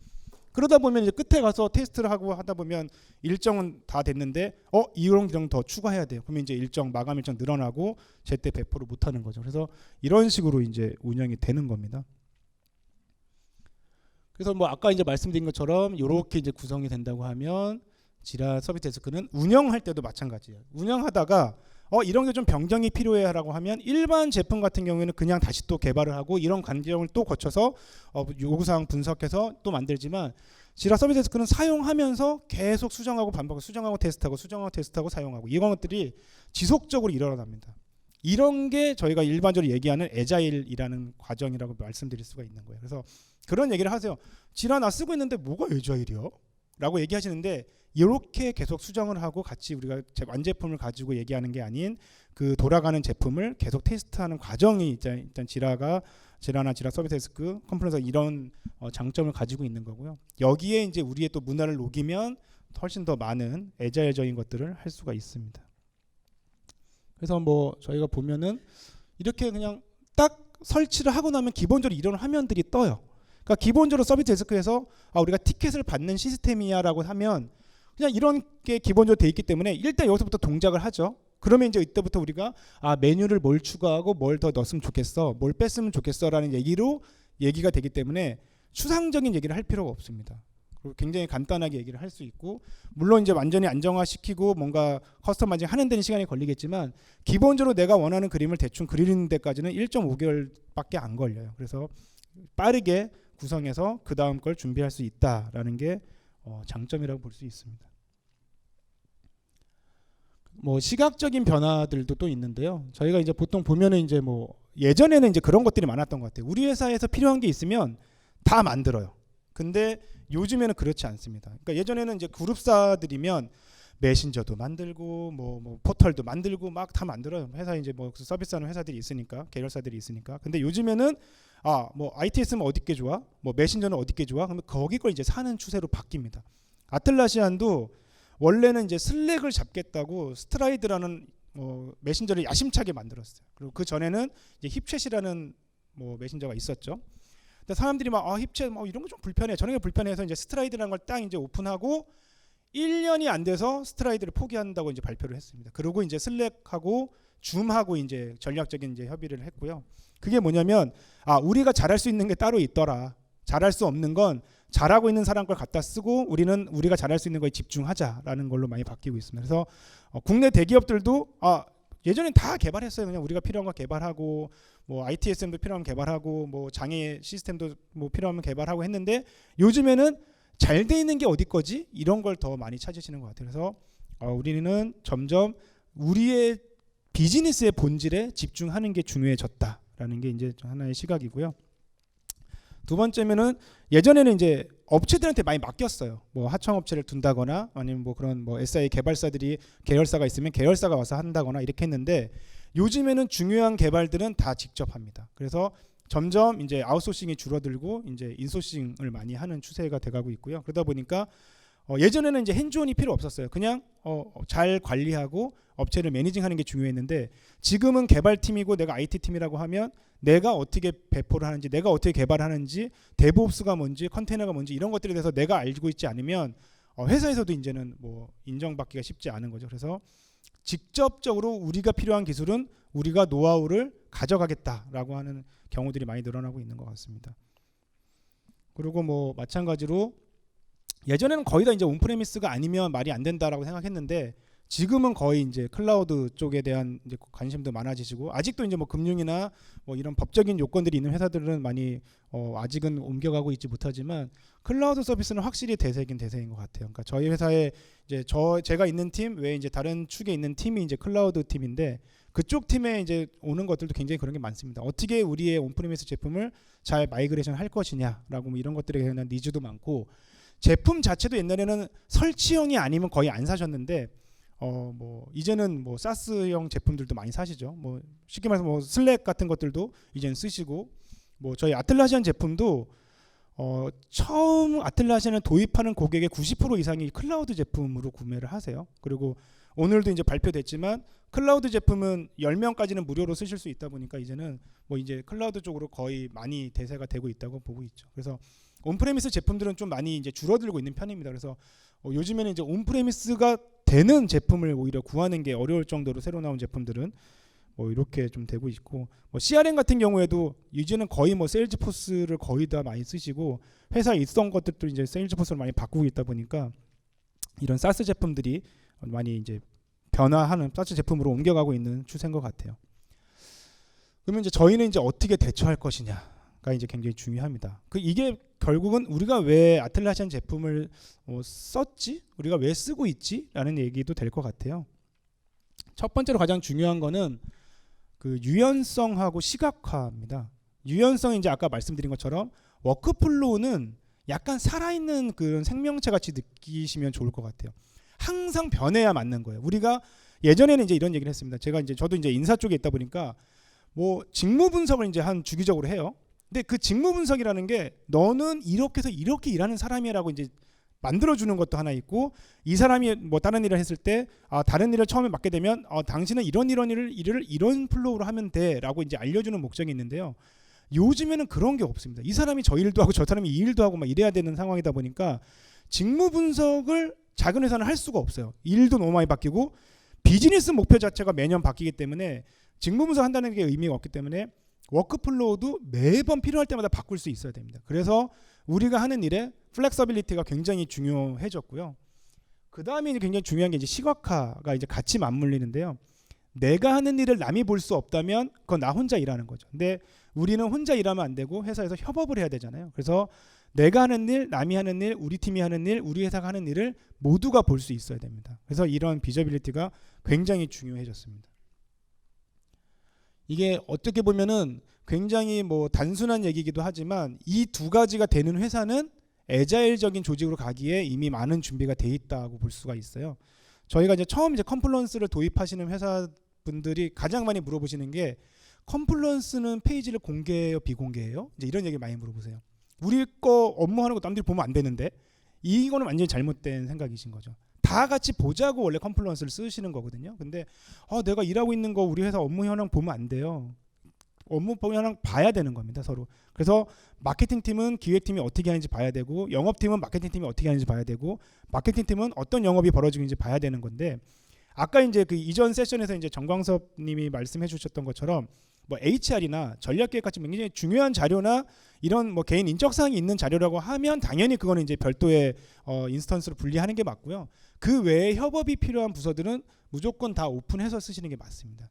그러다 보면 이제 끝에 가서 테스트를 하고 하다 보면 일정은 다 됐는데 이런 기능 더 추가해야 돼요. 그러면 이제 마감 일정 늘어나고 제때 배포를 못 하는 거죠. 그래서 이런 식으로 이제 운영이 되는 겁니다. 그래서 뭐 아까 이제 말씀드린 것처럼 이렇게 이제 구성이 된다고 하면 지라 서비스 데스크는 운영할 때도 마찬가지예요. 운영하다가 이런 게 좀 변경이 필요해라고 하면 일반 제품 같은 경우에는 그냥 다시 또 개발을 하고 이런 과정을 또 거쳐서 요구사항 분석해서 또 만들지만 지라 서비스 데스크는 사용하면서 계속 수정하고 반복하고 수정하고 테스트하고 사용하고 이런 것들이 지속적으로 일어납니다. 이런 게 저희가 일반적으로 얘기하는 애자일이라는 과정이라고 말씀드릴 수가 있는 거예요. 그래서 그런 얘기를 하세요. 지라 나 쓰고 있는데 뭐가 애자일이요? 라고 얘기하시는데 이렇게 계속 수정을 하고 같이 우리가 완제품을 가지고 얘기하는 게 아닌 그 돌아가는 제품을 계속 테스트하는 과정이 일단 지라나 지라 서비스 데스크 컴플레인서 이런 장점을 가지고 있는 거고요. 여기에 이제 우리의 또 문화를 녹이면 훨씬 더 많은 애자일적인 것들을 할 수가 있습니다. 그래서 뭐 저희가 보면은 이렇게 그냥 딱 설치를 하고 나면 기본적으로 이런 화면들이 떠요. 그러니까 기본적으로 서비스 데스크에서 우리가 티켓을 받는 시스템이야라고 하면 그냥 이런 게 기본적으로 돼 있기 때문에 일단 여기서부터 동작을 하죠. 그러면 이제 이때부터 우리가 메뉴를 뭘 추가하고 뭘 더 넣었으면 좋겠어, 뭘 뺐으면 좋겠어라는 얘기가 되기 때문에 추상적인 얘기를 할 필요가 없습니다. 그리고 굉장히 간단하게 얘기를 할 수 있고, 물론 이제 완전히 안정화시키고 뭔가 커스터마이징 하는 데는 시간이 걸리겠지만 기본적으로 내가 원하는 그림을 대충 그리는 데까지는 1.5개월밖에 안 걸려요. 그래서 빠르게 구성해서 그 다음 걸 준비할 수 있다라는 게 장점이라고 볼 수 있습니다. 뭐 시각적인 변화들도 또 있는데요. 저희가 이제 보통 보면은 이제 뭐 예전에는 이제 그런 것들이 많았던 것 같아요. 우리 회사에서 필요한 게 있으면 다 만들어요. 근데 요즘에는 그렇지 않습니다. 그러니까 예전에는 이제 그룹사들이면 메신저도 만들고 뭐 포털도 만들고 막 다 만들어요. 회사 이제 뭐 서비스하는 회사들이 있으니까, 계열사들이 있으니까. 근데 요즘에는 뭐 ITS는 어디 게 좋아? 뭐 메신저는 어디 게 좋아? 그러면 거기 걸 이제 사는 추세로 바뀝니다. 아틀라시안도 원래는 이제 슬랙을 잡겠다고 스트라이드라는 메신저를 야심차게 만들었어요. 그리고 그 전에는 이제 힙챗이라는 뭐 메신저가 있었죠. 근데 사람들이 막 힙챗 이런 거 좀 불편해. 저런 게 불편해서 이제 스트라이드라는 걸 딱 이제 오픈하고 1년이 안 돼서 스트라이드를 포기한다고 이제 발표를 했습니다. 그리고 이제 슬랙하고 줌하고 이제 전략적인 이제 협의를 했고요. 그게 뭐냐면 우리가 잘할 수 있는 게 따로 있더라. 잘할 수 없는 건 잘하고 있는 사람 걸 갖다 쓰고 우리는 우리가 잘할 수 있는 거에 집중하자라는 걸로 많이 바뀌고 있습니다. 그래서 국내 대기업들도 예전엔 다 개발했어요. 그냥 우리가 필요한 거 개발하고 뭐 ITSM도 필요하면 개발하고 뭐 장애 시스템도 뭐 필요하면 개발하고 했는데 요즘에는 잘 돼 있는 게 어디 거지? 이런 걸 더 많이 찾으시는 것 같아요. 그래서 우리는 점점 우리의 비즈니스의 본질에 집중하는 게 중요해졌다라는 게 이제 하나의 시각이고요. 두 번째면은 예전에는 이제 업체들한테 많이 맡겼어요. 뭐 하청업체를 둔다거나 아니면 뭐 그런 뭐 SI 개발사들이 계열사가 있으면 계열사가 와서 한다거나 이렇게 했는데 요즘에는 중요한 개발들은 다 직접 합니다. 그래서 점점 이제 아웃소싱이 줄어들고 이제 인소싱을 많이 하는 추세가 돼가고 있고요. 그러다 보니까 예전에는 이제 핸즈온이 필요 없었어요. 그냥 잘 관리하고 업체를 매니징하는 게 중요했는데 지금은 개발팀이고 내가 IT팀이라고 하면 내가 어떻게 배포를 하는지, 내가 어떻게 개발하는지, 데브옵스가 뭔지, 컨테이너가 뭔지 이런 것들에 대해서 내가 알고 있지 않으면 회사에서도 이제는 뭐 인정받기가 쉽지 않은 거죠. 그래서 직접적으로 우리가 필요한 기술은 우리가 노하우를 가져가겠다라고 하는 경우들이 많이 늘어나고 있는 것 같습니다. 그리고 뭐 마찬가지로 예전에는 거의 다 이제 온프레미스가 아니면 말이 안 된다라고 생각했는데 지금은 거의 이제 클라우드 쪽에 대한 이제 관심도 많아지시고 아직도 이제 뭐 금융이나 뭐 이런 법적인 요건들이 있는 회사들은 많이 아직은 옮겨가고 있지 못하지만 클라우드 서비스는 확실히 대세긴 대세인 것 같아요. 그러니까 저희 회사에 이제 제가 있는 팀 외에 이제 다른 축에 있는 팀이 이제 클라우드 팀인데 그쪽 팀에 이제 오는 것들도 굉장히 그런 게 많습니다. 어떻게 우리의 온프레미스 제품을 잘 마이그레이션 할 것이냐라고 뭐 이런 것들에 대한 니즈도 많고 제품 자체도 옛날에는 설치형이 아니면 거의 안 사셨는데 뭐 이제는 뭐 사스형 제품들도 많이 사시죠. 뭐 쉽게 말해서 뭐 슬랙 같은 것들도 이제는 쓰시고, 뭐 저희 아틀라시안 제품도 처음 아틀라시안을 도입하는 고객의 90% 이상이 클라우드 제품으로 구매를 하세요. 그리고 오늘도 이제 발표됐지만 클라우드 제품은 10명까지는 무료로 쓰실 수 있다 보니까 이제는 뭐 이제 클라우드 쪽으로 거의 많이 대세가 되고 있다고 보고 있죠. 그래서 온프레미스 제품들은 좀 많이 이제 줄어들고 있는 편입니다. 그래서 요즘에는 이제 온프레미스가 되는 제품을 오히려 구하는 게 어려울 정도로 새로 나온 제품들은 뭐 이렇게 좀 되고 있고, 뭐 CRM 같은 경우에도 이제는 거의 뭐 세일즈포스를 거의 다 많이 쓰시고, 회사에 있던 것들도 이제 세일즈포스로 많이 바꾸고 있다 보니까 이런 사스 제품들이 많이 이제 변화하는 사스 제품으로 옮겨가고 있는 추세인 것 같아요. 그러면 이제 저희는 이제 어떻게 대처할 것이냐가 이제 굉장히 중요합니다. 이게 결국은 우리가 왜 아틀라시안 제품을 썼지? 우리가 왜 쓰고 있지? 라는 얘기도 될 것 같아요. 첫 번째로 가장 중요한 거는 그 유연성하고 시각화입니다. 유연성은 이제 아까 말씀드린 것처럼 워크플로우는 약간 살아있는 그런 생명체 같이 느끼시면 좋을 것 같아요. 항상 변해야 맞는 거예요. 우리가 예전에는 이제 이런 얘기를 했습니다. 저도 이제 인사 쪽에 있다 보니까 뭐 직무 분석을 이제 한 주기적으로 해요. 근데 그 직무 분석이라는 게 너는 이렇게 해서 이렇게 일하는 사람이라고 이제 만들어주는 것도 하나 있고, 이 사람이 뭐 다른 일을 했을 때 다른 일을 처음에 맡게 되면 당신은 이런 일을 이런 플로우로 하면 돼라고 이제 알려주는 목적이 있는데요. 요즘에는 그런 게 없습니다. 이 사람이 저 일도 하고 저 사람이 이 일도 하고 막 이래야 되는 상황이다 보니까 직무 분석을 작은 회사는 할 수가 없어요. 일도 너무 많이 바뀌고 비즈니스 목표 자체가 매년 바뀌기 때문에 직무 분석 한다는 게 의미가 없기 때문에 워크플로우도 매번 필요할 때마다 바꿀 수 있어야 됩니다. 그래서 우리가 하는 일에 플렉서빌리티가 굉장히 중요해졌고요. 그 다음에 굉장히 중요한 게 이제 시각화가 이제 같이 맞물리는데요. 내가 하는 일을 남이 볼 수 없다면 그건 나 혼자 일하는 거죠. 근데 우리는 혼자 일하면 안 되고 회사에서 협업을 해야 되잖아요. 그래서 내가 하는 일, 남이 하는 일, 우리 팀이 하는 일, 우리 회사가 하는 일을 모두가 볼 수 있어야 됩니다. 그래서 이런 비저빌리티가 굉장히 중요해졌습니다. 이게 어떻게 보면은 굉장히 뭐 단순한 얘기이기도 하지만 이 두 가지가 되는 회사는 애자일적인 조직으로 가기에 이미 많은 준비가 돼 있다고 볼 수가 있어요. 저희가 이제 처음 이제 컴플런스를 도입하시는 회사분들이 가장 많이 물어보시는 게 컴플런스는 페이지를 공개해요, 비공개해요? 이제 이런 얘기 많이 물어보세요. 우리 거 업무하는 거 남들이 보면 안 되는데, 이거는 완전히 잘못된 생각이신 거죠. 다 같이 보자고 원래 컴플런스를 쓰시는 거거든요. 근데 내가 일하고 있는 거 우리 회사 업무 현황 보면 안 돼요. 업무 현황 봐야 되는 겁니다, 서로. 그래서 마케팅팀은 기획팀이 어떻게 하는지 봐야 되고, 영업팀은 마케팅팀이 어떻게 하는지 봐야 되고, 마케팅팀은 어떤 영업이 벌어지는지 봐야 되는 건데, 아까 이제 그 이전 세션에서 이제 정광섭님이 말씀해 주셨던 것처럼 뭐 HR이나 전략계획 같이 굉장히 중요한 자료나 이런 뭐 개인 인적 사항이 있는 자료라고 하면 당연히 그거는 이제 별도의 인스턴스로 분리하는 게 맞고요. 그 외에 협업이 필요한 부서들은 무조건 다 오픈해서 쓰시는 게 맞습니다.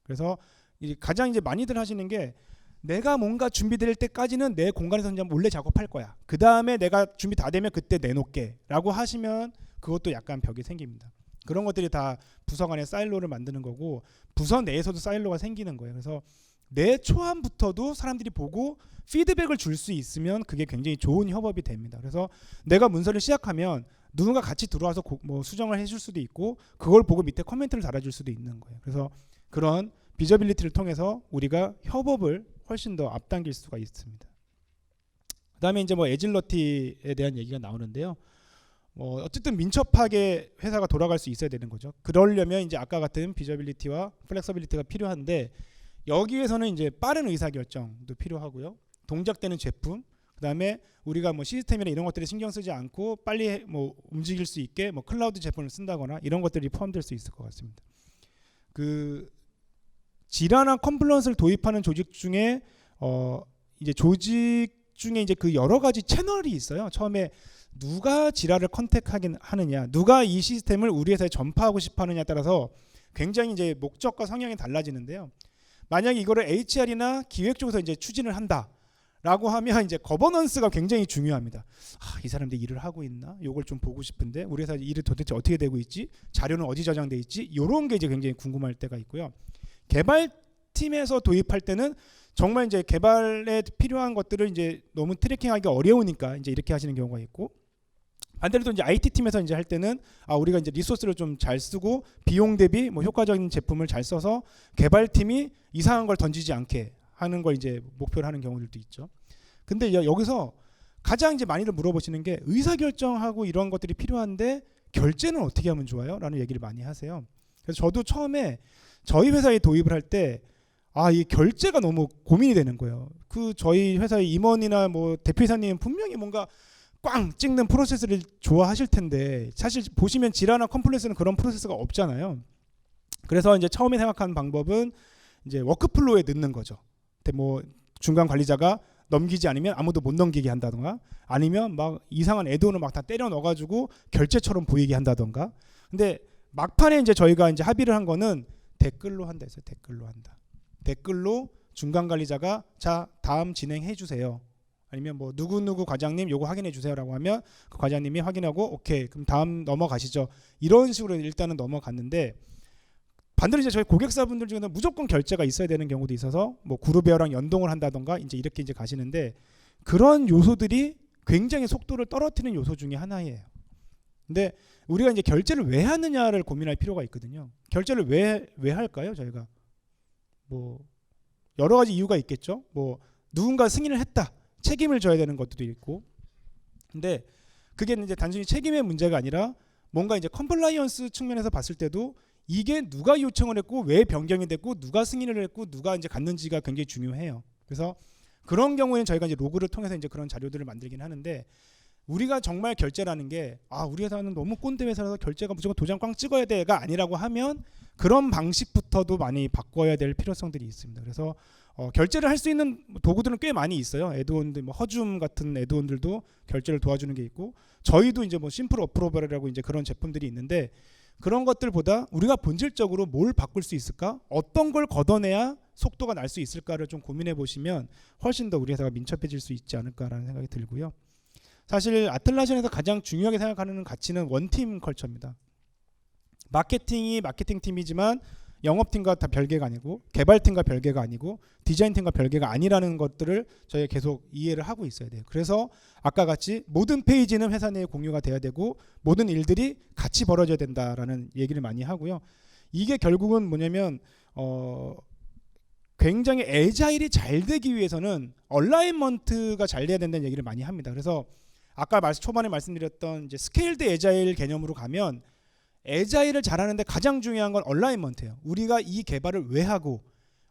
그래서 가장 이제 많이들 하시는 게 내가 뭔가 준비될 때까지는 내 공간에서 그냥 몰래 작업할 거야. 그 다음에 내가 준비 다 되면 그때 내놓게.라고 하시면 그것도 약간 벽이 생깁니다. 그런 것들이 다 부서 간의 사일로를 만드는 거고 부서 내에서도 사일로가 생기는 거예요. 그래서 내 초안부터도 사람들이 보고 피드백을 줄 수 있으면 그게 굉장히 좋은 협업이 됩니다. 그래서 내가 문서를 시작하면 누군가 같이 들어와서 뭐 수정을 해줄 수도 있고 그걸 보고 밑에 코멘트를 달아줄 수도 있는 거예요. 그래서 그런 비저빌리티를 통해서 우리가 협업을 훨씬 더 앞당길 수가 있습니다. 그다음에 이제 뭐 에질러티에 대한 얘기가 나오는데요. 어쨌든 민첩하게 회사가 돌아갈 수 있어야 되는 거죠. 그러려면 이제 아까 같은 비저빌리티와 플렉서빌리티가 필요한데 여기에서는 이제 빠른 의사결정도 필요하고요. 동작되는 제품, 그다음에 우리가 뭐 시스템이나 이런 것들에 신경 쓰지 않고 빨리 뭐 움직일 수 있게 뭐 클라우드 제품을 쓴다거나 이런 것들이 포함될 수 있을 것 같습니다. 그 질환한 컴플런스를 도입하는 조직 중에 이제 조직 중에 이제 그 여러 가지 채널이 있어요. 처음에 누가 지라를 컨택하긴 하느냐, 누가 이 시스템을 우리 회사에 전파하고 싶어하느냐에 따라서 굉장히 이제 목적과 성향이 달라지는데요. 만약에 이거를 HR이나 기획 쪽에서 이제 추진을 한다라고 하면 이제 거버넌스가 굉장히 중요합니다. 이 사람들 일을 하고 있나? 이걸 좀 보고 싶은데 우리 회사 일이 도대체 어떻게 되고 있지? 자료는 어디 저장돼 있지? 이런 게 이제 굉장히 궁금할 때가 있고요. 개발팀에서 도입할 때는 정말 이제 개발에 필요한 것들을 이제 너무 트래킹하기 어려우니까 이제 이렇게 하시는 경우가 있고, 반대로 또 이제 IT 팀에서 이제 할 때는 우리가 이제 리소스를 좀 잘 쓰고 비용 대비 뭐 효과적인 제품을 잘 써서 개발팀이 이상한 걸 던지지 않게 하는 걸 이제 목표로 하는 경우들도 있죠. 근데 여기서 가장 이제 많이들 물어보시는 게 의사결정하고 이런 것들이 필요한데 결제는 어떻게 하면 좋아요? 라는 얘기를 많이 하세요. 그래서 저도 처음에 저희 회사에 도입을 할 때 이 결제가 너무 고민이 되는 거예요. 그 저희 회사의 임원이나 뭐 대표이사님 분명히 뭔가 꽝 찍는 프로세스를 좋아하실 텐데 사실 보시면 지라나 컴플레스는 그런 프로세스가 없잖아요. 그래서 이제 처음에 생각한 방법은 이제 워크플로우에 넣는 거죠. 근데 뭐 중간 관리자가 넘기지 않으면 아무도 못 넘기게 한다던가 아니면 막 이상한 애드온을 막 다 때려 넣어가지고 결제처럼 보이게 한다던가. 근데 막판에 이제 저희가 이제 합의를 한 거는 댓글로 한다 했어요. 댓글로 한다. 댓글로 중간 관리자가 자 다음 진행해 주세요. 아니면 뭐 누구누구 과장님 요거 확인해 주세요라고 하면 그 과장님이 확인하고 오케이 그럼 다음 넘어가시죠. 이런 식으로 일단은 넘어갔는데 반대로 이제 저희 고객사분들 중에는 무조건 결제가 있어야 되는 경우도 있어서 뭐 그룹웨어랑 연동을 한다던가 이제 이렇게 이제 가시는데 그런 요소들이 굉장히 속도를 떨어뜨리는 요소 중에 하나예요. 근데 우리가 이제 결제를 왜 하느냐를 고민할 필요가 있거든요. 결제를 왜 할까요? 저희가 뭐 여러 가지 이유가 있겠죠. 뭐 누군가 승인을 했다. 책임을 져야 되는 것도 있고. 근데 그게 이제 단순히 책임의 문제가 아니라 뭔가 이제 컴플라이언스 측면에서 봤을 때도 이게 누가 요청을 했고 왜 변경이 됐고 누가 승인을 했고 누가 이제 갔는지가 굉장히 중요해요. 그래서 그런 경우에는 저희가 이제 로그를 통해서 이제 그런 자료들을 만들긴 하는데 우리가 정말 결제라는 게 우리 회사는 너무 꼰대 회사라서 결제가 무조건 도장 꽝 찍어야 돼가 아니라고 하면 그런 방식부터도 많이 바꿔야 될 필요성들이 있습니다. 그래서 결제를 할 수 있는 도구들은 꽤 많이 있어요. 애드온들 뭐 허줌 같은 애드온들도 결제를 도와주는 게 있고 저희도 이제 뭐 심플 어프로벌이라고 이제 그런 제품들이 있는데 그런 것들보다 우리가 본질적으로 뭘 바꿀 수 있을까? 어떤 걸 걷어내야 속도가 날 수 있을까를 좀 고민해 보시면 훨씬 더 우리 회사가 민첩해질 수 있지 않을까라는 생각이 들고요. 사실 아틀라시안에서 가장 중요하게 생각하는 가치는 원팀 컬처입니다. 마케팅이 마케팅 팀이지만 영업팀과 다 별개가 아니고 개발팀과 별개가 아니고 디자인팀과 별개가 아니라는 것들을 저희가 계속 이해를 하고 있어야 돼요. 그래서 아까 같이 모든 페이지는 회사 내에 공유가 돼야 되고 모든 일들이 같이 벌어져야 된다라는 얘기를 많이 하고요. 이게 결국은 뭐냐면 굉장히 애자일이 잘 되기 위해서는 얼라이먼트가 잘 돼야 된다는 얘기를 많이 합니다. 그래서 아까 초반에 말씀드렸던 이제 스케일드 애자일 개념으로 가면 애자일을 잘하는데 가장 중요한 건 얼라이먼트예요. 우리가 이 개발을 왜 하고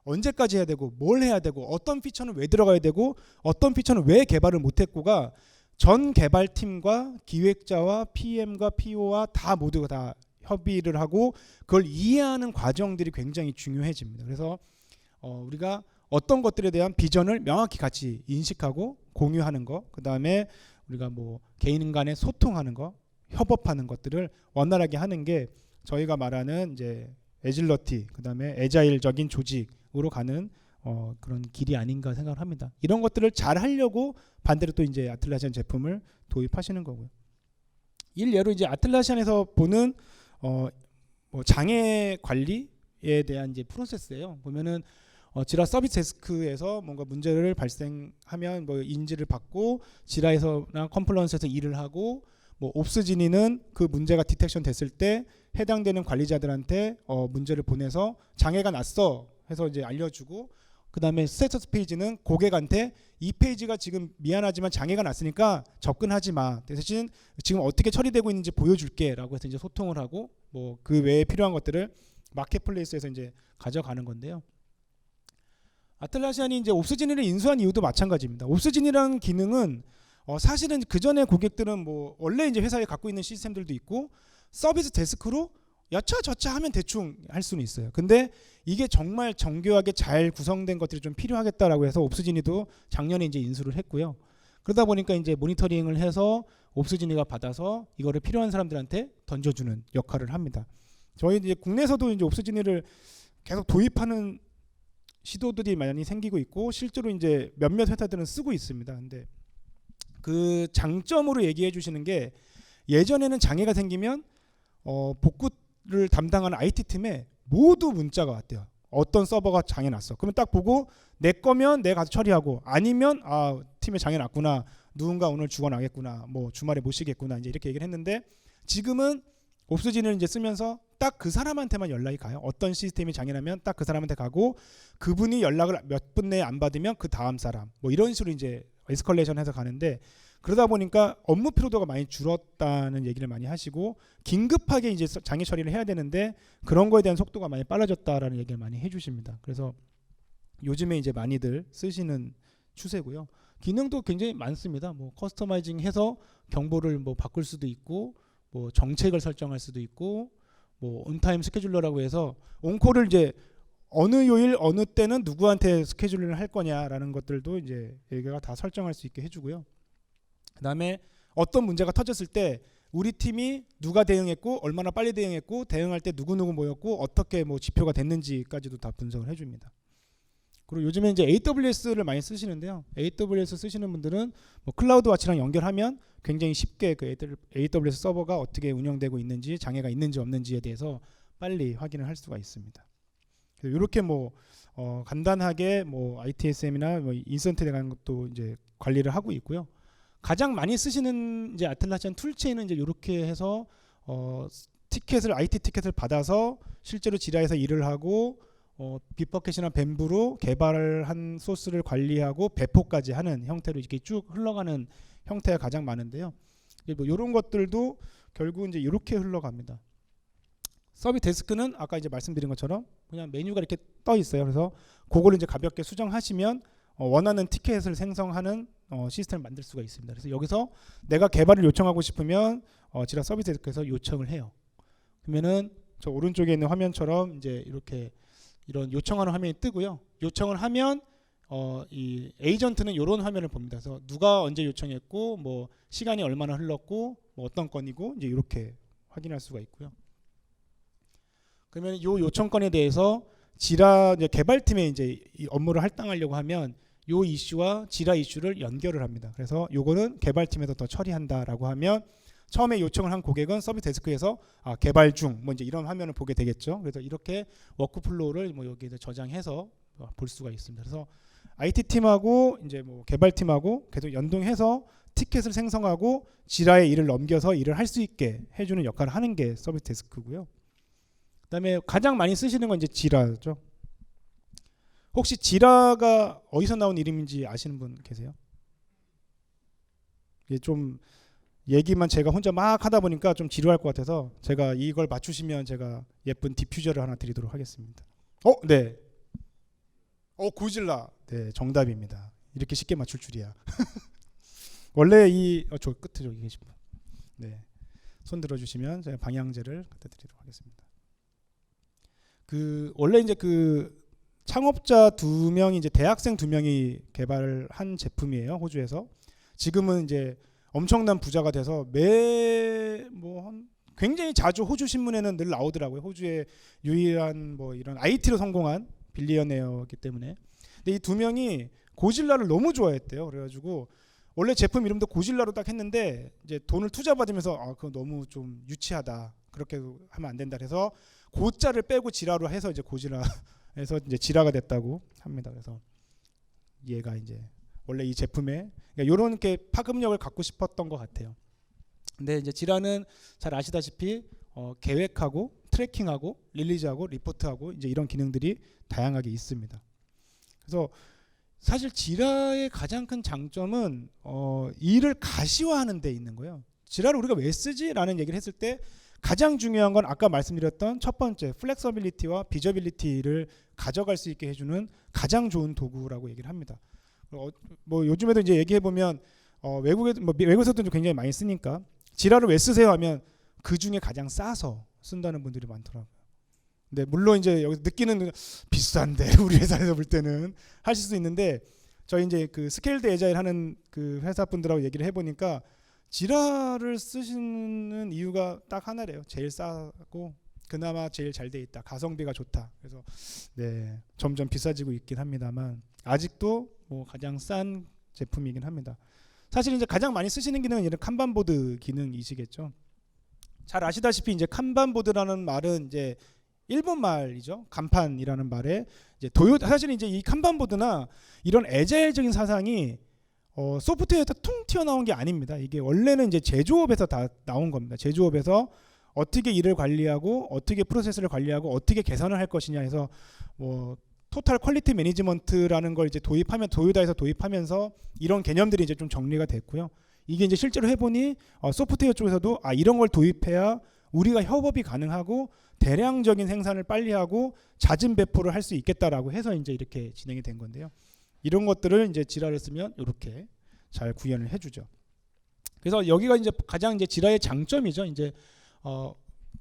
언제까지 해야 되고 뭘 해야 되고 어떤 피처는 왜 들어가야 되고 어떤 피처는 왜 개발을 못했고가 전 개발팀과 기획자와 PM과 PO와 다 모두가 다 협의를 하고 그걸 이해하는 과정들이 굉장히 중요해집니다. 그래서 우리가 어떤 것들에 대한 비전을 명확히 같이 인식하고 공유하는 거, 그 다음에 우리가 뭐 개인 간에 소통하는 거, 협업하는 것들을 원활하게 하는 게 저희가 말하는 이제 애질러티, 그 다음에 애자일적인 조직으로 가는 그런 길이 아닌가 생각을 합니다. 이런 것들을 잘 하려고 반대로 또 이제 아틀라시안 제품을 도입하시는 거고요. 일례로 이제 아틀라시안에서 보는 뭐 장애 관리에 대한 이제 프로세스예요. 보면은 지라 서비스 데스크에서 뭔가 문제를 발생하면 뭐 인지를 받고 지라에서나 컴플런스에서 일을 하고 뭐 옵스지니는 그 문제가 디텍션 됐을 때 해당되는 관리자들한테 문제를 보내서 장애가 났어 해서 이제 알려주고 그 다음에 스테이터스 페이지는 고객한테 이 페이지가 지금 미안하지만 장애가 났으니까 접근하지 마. 대신 지금 어떻게 처리되고 있는지 보여줄게라고 해서 이제 소통을 하고 뭐 그 외에 필요한 것들을 마켓플레이스에서 이제 가져가는 건데요. 아틀라시안이 이제 옵스지니를 인수한 이유도 마찬가지입니다. 옵스지니라는 기능은 사실은 그 전에 고객들은 뭐 원래 이제 회사에 갖고 있는 시스템들도 있고 서비스 데스크로 여차저차 하면 대충 할 수는 있어요. 근데 이게 정말 정교하게 잘 구성된 것들이 좀 필요하겠다라고 해서 옵스지니도 작년에 이제 인수를 했고요. 그러다 보니까 이제 모니터링을 해서 옵스지니가 받아서 이거를 필요한 사람들한테 던져주는 역할을 합니다. 저희 이제 국내에서도 이제 옵스지니를 계속 도입하는 시도들이 많이 생기고 있고 실제로 이제 몇몇 회사들은 쓰고 있습니다. 근데 그 장점으로 얘기해 주시는 게 예전에는 장애가 생기면 복구를 담당하는 IT 팀에 모두 문자가 왔대요. 어떤 서버가 장애 났어. 그러면 딱 보고 내 거면 내가 가서 처리하고, 아니면 팀에 장애 났구나, 누군가 오늘 죽어나겠구나, 뭐 주말에 못 쉬겠구나, 이제 이렇게 얘기를 했는데, 지금은 옵스진을 이제 쓰면서 딱 그 사람한테만 연락이 가요. 어떤 시스템이 장애나면 딱 그 사람한테 가고, 그분이 연락을 몇 분 내에 안 받으면 그 다음 사람, 뭐 이런 식으로 이제 에스컬레이션해서 가는데, 그러다 보니까 업무 피로도가 많이 줄었다는 얘기를 많이 하시고, 긴급하게 이제 장애 처리를 해야 되는데 그런 거에 대한 속도가 많이 빨라졌다라는 얘기를 많이 해주십니다. 그래서 요즘에 이제 많이들 쓰시는 추세고요. 기능도 굉장히 많습니다. 뭐 커스터마이징해서 경보를 뭐 바꿀 수도 있고, 뭐 정책을 설정할 수도 있고, 뭐 온타임 스케줄러라고 해서 온콜을 이제 어느 요일 어느 때는 누구한테 스케줄을 할 거냐라는 것들도 이제 얘가 다 설정할 수 있게 해주고요. 그다음에 어떤 문제가 터졌을 때 우리 팀이 누가 대응했고, 얼마나 빨리 대응했고, 대응할 때 누구 모였고, 어떻게 뭐 지표가 됐는지까지도 다 분석을 해줍니다. 그리고 요즘에 이제 AWS를 많이 쓰시는데요. AWS 쓰시는 분들은 뭐 클라우드 와치랑 연결하면 굉장히 쉽게 그 AWS 서버가 어떻게 운영되고 있는지, 장애가 있는지 없는지에 대해서 빨리 확인을 할 수가 있습니다. 이렇게 뭐 간단하게 뭐 ITSM이나 뭐 인스턴트에 관한 것도 이제 관리를 하고 있고요. 가장 많이 쓰시는 이제 아틀라시안 툴체인은 이제 이렇게 해서 IT 티켓을 받아서 실제로 지라에서 일을 하고, 빗버켓이나 뱀브로 개발한 소스를 관리하고 배포까지 하는 형태로 이렇게 쭉 흘러가는 형태가 가장 많은데요. 뭐 이런 것들도 결국 이제 이렇게 흘러갑니다. 서비스 데스크는 아까 이제 말씀드린 것처럼 그냥 메뉴가 이렇게 떠 있어요. 그래서 그거를 이제 가볍게 수정하시면 원하는 티켓을 생성하는 시스템을 만들 수가 있습니다. 그래서 여기서 내가 개발을 요청하고 싶으면 지라 서비스 데스크에서 요청을 해요. 그러면은 저 오른쪽에 있는 화면처럼 이제 이렇게 이런 요청하는 화면이 뜨고요. 요청을 하면 이 에이전트는 이런 화면을 봅니다. 그래서 누가 언제 요청했고, 뭐 시간이 얼마나 흘렀고, 뭐 어떤 건이고, 이제 이렇게 확인할 수가 있고요. 그러면 이 요청건에 대해서 지라 이제 개발팀에 이제 이 업무를 할당하려고 하면 요 이슈와 지라 이슈를 연결을 합니다. 그래서 요거는 개발팀에서 더 처리한다라고 하면, 처음에 요청을 한 고객은 서비스 데스크에서 개발 중 뭐 이제 이런 화면을 보게 되겠죠. 그래서 이렇게 워크플로우를 뭐 여기에 전장해서 볼 수가 있습니다. 그래서 IT 팀하고 이제 뭐 개발팀하고 계속 연동해서 티켓을 생성하고 지라에 일을 넘겨서 일을 할 수 있게 해주는 역할을 하는 게 서비스 데스크고요. 그다음에 가장 많이 쓰시는 건 이제 지라죠. 혹시 지라가 어디서 나온 이름인지 아시는 분 계세요? 이게 좀 얘기만 제가 혼자 막 하다 보니까 좀 지루할 것 같아서 제가 이걸 맞추시면 제가 예쁜 디퓨저를 하나 드리도록 하겠습니다. 네. 고질라. 네, 정답입니다. 이렇게 쉽게 맞출 줄이야. 원래 저 끝에 저기 계신 분. 네. 손 들어주시면 제가 방향제를 갖다 드리도록 하겠습니다. 원래 이제 창업자 2명이 이제 대학생 2명이 개발한 제품이에요. 호주에서. 지금은 이제 엄청난 부자가 돼서 굉장히 자주 호주 신문에는 늘 나오더라고요. 호주의 유일한 뭐 이런 IT로 성공한 빌리어네어이기 때문에. 근데 이 2명이 고질라를 너무 좋아했대요. 그래가지고 원래 제품 이름도 고질라로 딱 했는데 이제 돈을 투자 받으면서 그거 너무 좀 유치하다. 그렇게 하면 안 된다. 그래서 고자를 빼고 지라로 해서 이제 고질라에서 이제 지라가 됐다고 합니다. 그래서 얘가 이제 원래 이 제품에 이런 게 파급력을 갖고 싶었던 것 같아요. 근데 이제 지라는 잘 아시다시피 계획하고 트래킹하고 릴리즈하고 리포트하고 이제 이런 기능들이 다양하게 있습니다. 그래서 사실 지라의 가장 큰 장점은 일을 가시화하는 데 있는 거예요. 지라를 우리가 왜 쓰지라는 얘기를 했을 때 가장 중요한 건 아까 말씀드렸던 첫 번째 플렉서빌리티와 비저빌리티를 가져갈 수 있게 해주는 가장 좋은 도구라고 얘기를 합니다. 뭐 요즘에도 이제 얘기해 보면 외국에서도 굉장히 많이 쓰니까 지라를 왜 쓰세요 하면 그 중에 가장 싸서 쓴다는 분들이 많더라고요. 근데 물론 이제 여기서 느끼는 비싼데 우리 회사에서 볼 때는 하실 수 있는데, 저희 이제 그 스케일드 에자일 하는 그 회사 분들하고 얘기를 해보니까 지라를 쓰시는 이유가 딱 하나래요. 제일 싸고 그나마 제일 잘 돼 있다. 가성비가 좋다. 그래서 네, 점점 비싸지고 있긴 합니다만 아직도 뭐 가장 싼 제품이긴 합니다. 사실 이제 가장 많이 쓰시는 기능은 이런 칸반보드 기능이시겠죠. 잘 아시다시피 이제 칸반보드라는 말은 이제 일본 말이죠. 간판이라는 말에 이제 도요타 사실은 이제 이 칸반보드나 이런 애자일적인 사상이 소프트웨어에서 퉁 튀어나온 게 아닙니다. 이게 원래는 이제 제조업에서 다 나온 겁니다. 제조업에서 어떻게 일을 관리하고 어떻게 프로세스를 관리하고 어떻게 개선을 할 것이냐 해서 뭐 토탈 퀄리티 매니지먼트라는 걸 이제 도입하면 도요타에서 도입하면서 이런 개념들이 이제 좀 정리가 됐고요. 이게 이제 실제로 해보니 소프트웨어 쪽에서도 이런 걸 도입해야 우리가 협업이 가능하고 대량적인 생산을 빨리 하고 잦은 배포를 할 수 있겠다라고 해서 이제 이렇게 진행이 된 건데요. 이런 것들을 이제 지라를 쓰면 이렇게 잘 구현을 해주죠. 그래서 여기가 이제 가장 이제 지라의 장점이죠. 이제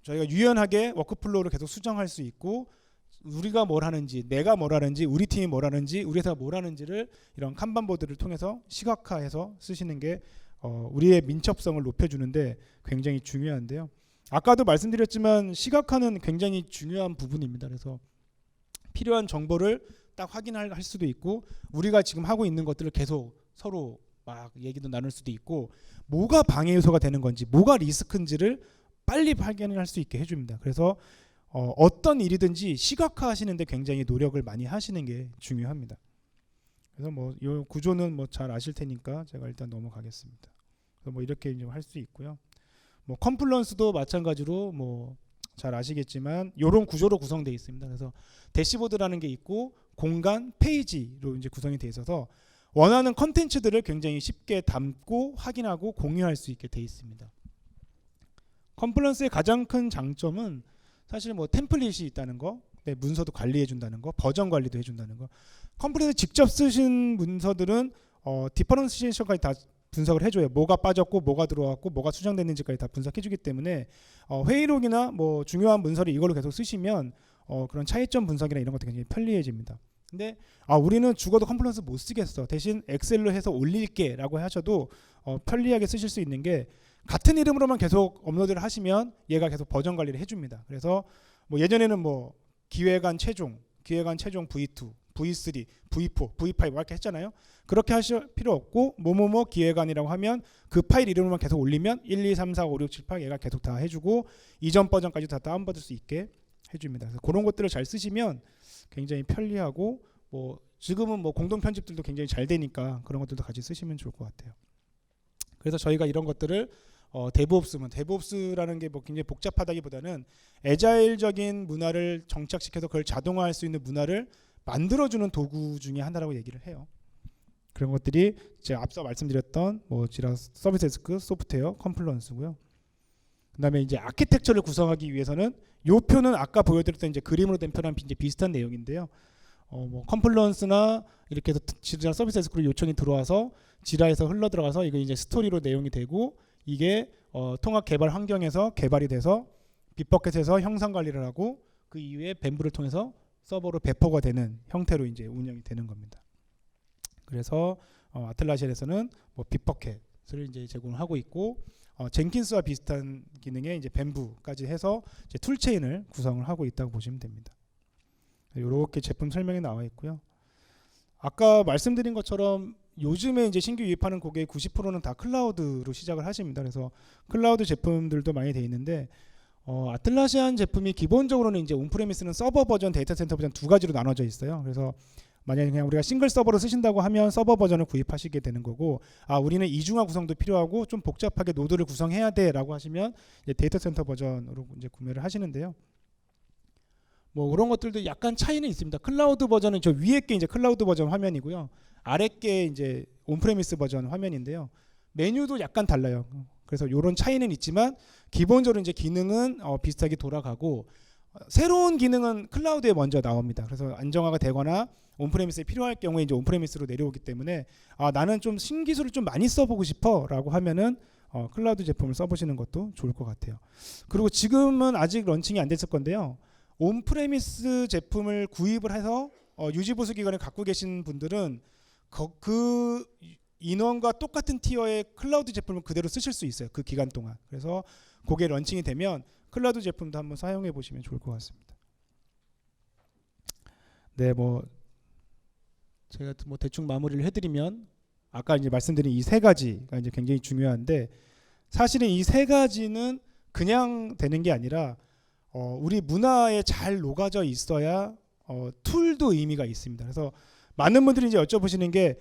저희가 유연하게 워크플로우를 계속 수정할 수 있고 우리가 뭘 하는지, 내가 뭘 하는지, 우리 팀이 뭘 하는지, 우리 회사가 뭘 하는지를 이런 칸반보드를 통해서 시각화해서 쓰시는 게 우리의 민첩성을 높여주는데 굉장히 중요한데요. 아까도 말씀드렸지만 시각화는 굉장히 중요한 부분입니다. 그래서 필요한 정보를 딱 확인할 수도 있고 우리가 지금 하고 있는 것들을 계속 서로 막 얘기도 나눌 수도 있고 뭐가 방해 요소가 되는 건지 뭐가 리스크인지를 빨리 발견할 수 있게 해줍니다. 그래서 어떤 일이든지 시각화 하시는데 굉장히 노력을 많이 하시는 게 중요합니다. 그래서 뭐 이 구조는 뭐 잘 아실 테니까 제가 일단 넘어가겠습니다. 그래서 뭐 이렇게 이제 할 수 있고요. 뭐 컴플런스도 마찬가지로 뭐 잘 아시겠지만 이런 구조로 구성되어 있습니다. 그래서 대시보드라는 게 있고 공간, 페이지로 이제 구성이 되어 있어서 원하는 컨텐츠들을 굉장히 쉽게 담고 확인하고 공유할 수 있게 되어 있습니다. 컴플런스의 가장 큰 장점은 사실 뭐 템플릿이 있다는 거, 문서도 관리해 준다는 거, 버전 관리도 해 준다는 거. 컴플릿을 직접 쓰신 문서들은 디퍼런시에이션까지 다 분석을 해줘요. 뭐가 빠졌고 뭐가 들어왔고 뭐가 수정됐는지까지 다 분석해주기 때문에 회의록이나 뭐 중요한 문서를 이걸로 계속 쓰시면 그런 차이점 분석이나 이런 것도 굉장히 편리해집니다. 근데 우리는 죽어도 컴플런스 못 쓰겠어. 대신 엑셀로 해서 올릴게라고 하셔도 편리하게 쓰실 수 있는 게 같은 이름으로만 계속 업로드를 하시면 얘가 계속 버전 관리를 해줍니다. 그래서 뭐 예전에는 뭐 기획안 최종 V2, V3, V4, V5 이렇게 했잖아요. 그렇게 하실 필요 없고 뭐뭐뭐 기획안이라고 하면 그 파일 이름으로만 계속 올리면 1, 2, 3, 4, 5, 6, 7, 8 얘가 계속 다 해주고 이전 버전까지 다 다운받을 수 있게 해줍니다. 그래서 그런 것들을 잘 쓰시면 굉장히 편리하고 뭐 지금은 뭐 공동 편집들도 굉장히 잘 되니까 그런 것들도 같이 쓰시면 좋을 것 같아요. 그래서 저희가 이런 것들을 데브옵스라는 게 뭐 굉장히 복잡하다기보다는 애자일적인 문화를 정착시켜서 그걸 자동화할 수 있는 문화를 만들어주는 도구 중에 하나라고 얘기를 해요. 그런 것들이 제가 앞서 말씀드렸던 뭐 지라 서비스 데스크, 소프트웨어, 컴플런스고요. 그다음에 이제 아키텍처를 구성하기 위해서는 요 표는 아까 보여드렸던 이제 그림으로 된 표랑 이제 비슷한 내용인데요. 뭐 컴플런스나 이렇게 해서 지라 서비스 데스크로 요청이 들어와서 지라에서 흘러 들어가서 이거 이제 스토리로 내용이 되고 이게 통합 개발 환경에서 개발이 돼서 빗버켓에서 형상 관리를 하고 그 이후에 뱀브를 통해서 서버로 배포가 되는 형태로 이제 운영이 되는 겁니다. 그래서 아틀라시아에서는 뭐 빗버켓을 이제 제공을 하고 있고 젠킨스와 비슷한 기능에 이제 뱀브까지 해서 이제 툴체인을 구성을 하고 있다고 보시면 됩니다. 이렇게 제품 설명이 나와 있고요. 아까 말씀드린 것처럼 요즘에 이제 신규 유입하는 고객의 90%는 다 클라우드로 시작을 하십니다. 그래서 클라우드 제품들도 많이 돼 있는데 아틀라시안 제품이 기본적으로는 이제 온프레미스는 서버 버전, 데이터 센터 버전 두 가지로 나눠져 있어요. 그래서 만약에 그냥 우리가 싱글 서버로 쓰신다고 하면 서버 버전을 구입하시게 되는 거고 우리는 이중화 구성도 필요하고 좀 복잡하게 노드를 구성해야 돼라고 하시면 이제 데이터 센터 버전으로 이제 구매를 하시는데요. 뭐 그런 것들도 약간 차이는 있습니다. 클라우드 버전은 저 위에 게 이제 클라우드 버전 화면이고요. 아래 게 이제 온프레미스 버전 화면인데요. 메뉴도 약간 달라요. 그래서 이런 차이는 있지만 기본적으로 이제 기능은 비슷하게 돌아가고 새로운 기능은 클라우드에 먼저 나옵니다. 그래서 안정화가 되거나 온프레미스에 필요할 경우에 이제 온프레미스로 내려오기 때문에 나는 좀 신기술을 좀 많이 써보고 싶어라고 하면은 클라우드 제품을 써보시는 것도 좋을 것 같아요. 그리고 지금은 아직 런칭이 안 됐을 건데요. 온프레미스 제품을 구입을 해서 유지보수 기간을 갖고 계신 분들은 그 인원과 똑같은 티어의 클라우드 제품을 그대로 쓰실 수 있어요. 그 기간 동안. 그래서 그게 런칭이 되면 클라우드 제품도 한번 사용해 보시면 좋을 것 같습니다. 네, 뭐 제가 뭐 대충 마무리를 해드리면 아까 이제 말씀드린 이 세 가지가 이제 굉장히 중요한데 사실은 이 세 가지는 그냥 되는 게 아니라 우리 문화에 잘 녹아져 있어야 툴도 의미가 있습니다. 그래서 많은 분들이 이제 여쭤보시는 게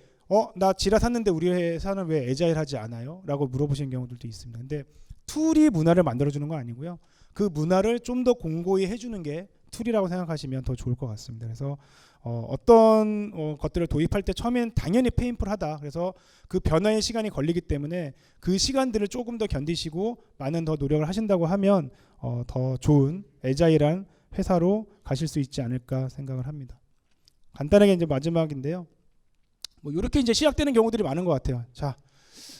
나 지라 샀는데 우리 회사는 왜 애자일 하지 않아요? 라고 물어보시는 경우들도 있습니다. 근데 툴이 문화를 만들어주는 건 아니고요. 그 문화를 좀 더 공고히 해주는 게 툴이라고 생각하시면 더 좋을 것 같습니다. 그래서 어떤 것들을 도입할 때 처음엔 당연히 페인풀하다. 그래서 그 변화의 시간이 걸리기 때문에 그 시간들을 조금 더 견디시고 많은 더 노력을 하신다고 하면 더 좋은 애자일한 회사로 가실 수 있지 않을까 생각을 합니다. 간단하게 이제 마지막인데요. 뭐 이렇게 이제 시작되는 경우들이 많은 것 같아요. 자,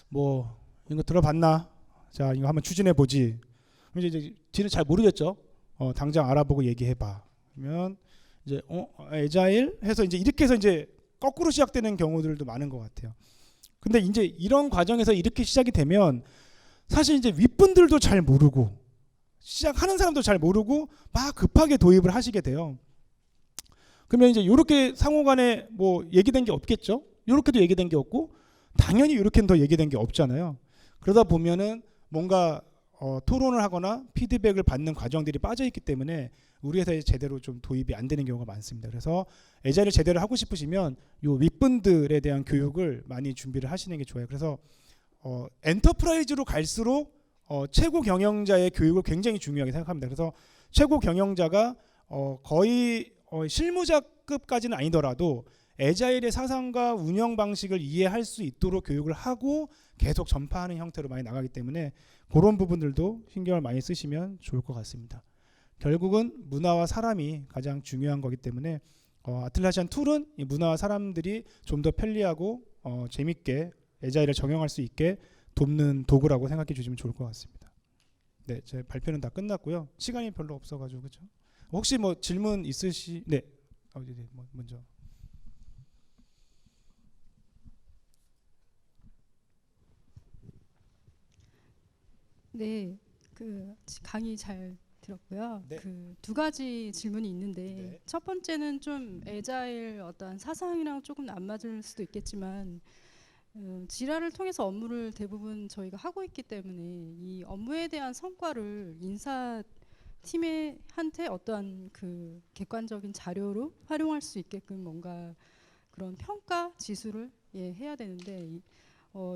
뭐 이거 들어봤나? 자, 이거 한번 추진해 보지. 이제 뒤를 잘 모르겠죠. 당장 알아보고 얘기해봐. 그러면 이제 애자일 해서 이제 이렇게 해서 이제 거꾸로 시작되는 경우들도 많은 것 같아요. 근데 이제 이런 과정에서 이렇게 시작이 되면 사실 이제 윗분들도 잘 모르고 시작하는 사람도 잘 모르고 막 급하게 도입을 하시게 돼요. 그러면 이제 이렇게 상호간에 뭐 얘기된 게 없겠죠. 이렇게도 얘기된 게 없고 당연히 이렇게는 더 얘기된 게 없잖아요. 그러다 보면은 뭔가 토론을 하거나 피드백을 받는 과정들이 빠져 있기 때문에 우리 회사에 제대로 좀 도입이 안 되는 경우가 많습니다. 그래서 애자일을 제대로 하고 싶으시면 요 윗분들에 대한 교육을 많이 준비를 하시는 게 좋아요. 그래서 엔터프라이즈로 갈수록 최고 경영자의 교육을 굉장히 중요하게 생각합니다. 그래서 최고 경영자가 거의 실무자급까지는 아니더라도 애자일의 사상과 운영 방식을 이해할 수 있도록 교육을 하고 계속 전파하는 형태로 많이 나가기 때문에 그런 부분들도 신경을 많이 쓰시면 좋을 것 같습니다. 결국은 문화와 사람이 가장 중요한 거기 때문에 아틀라시안 툴은 이 문화와 사람들이 좀 더 편리하고 재밌게 애자일을 적용할 수 있게 돕는 도구라고 생각해 주시면 좋을 것 같습니다. 네, 제 발표는 다 끝났고요. 시간이 별로 없어가지고 그렇죠. 혹시 뭐 질문 네, 먼저. 네, 그 강의 잘 들었고요. 네. 그 두 가지 질문이 있는데 네. 첫 번째는 좀 애자일 어떤 사상이랑 조금 안 맞을 수도 있겠지만 지라를 통해서 업무를 대부분 저희가 하고 있기 때문에 이 업무에 대한 성과를 인사 팀한테 어떠한 그 객관적인 자료로 활용할 수 있게끔 뭔가 그런 평가 지수를 해야 되는데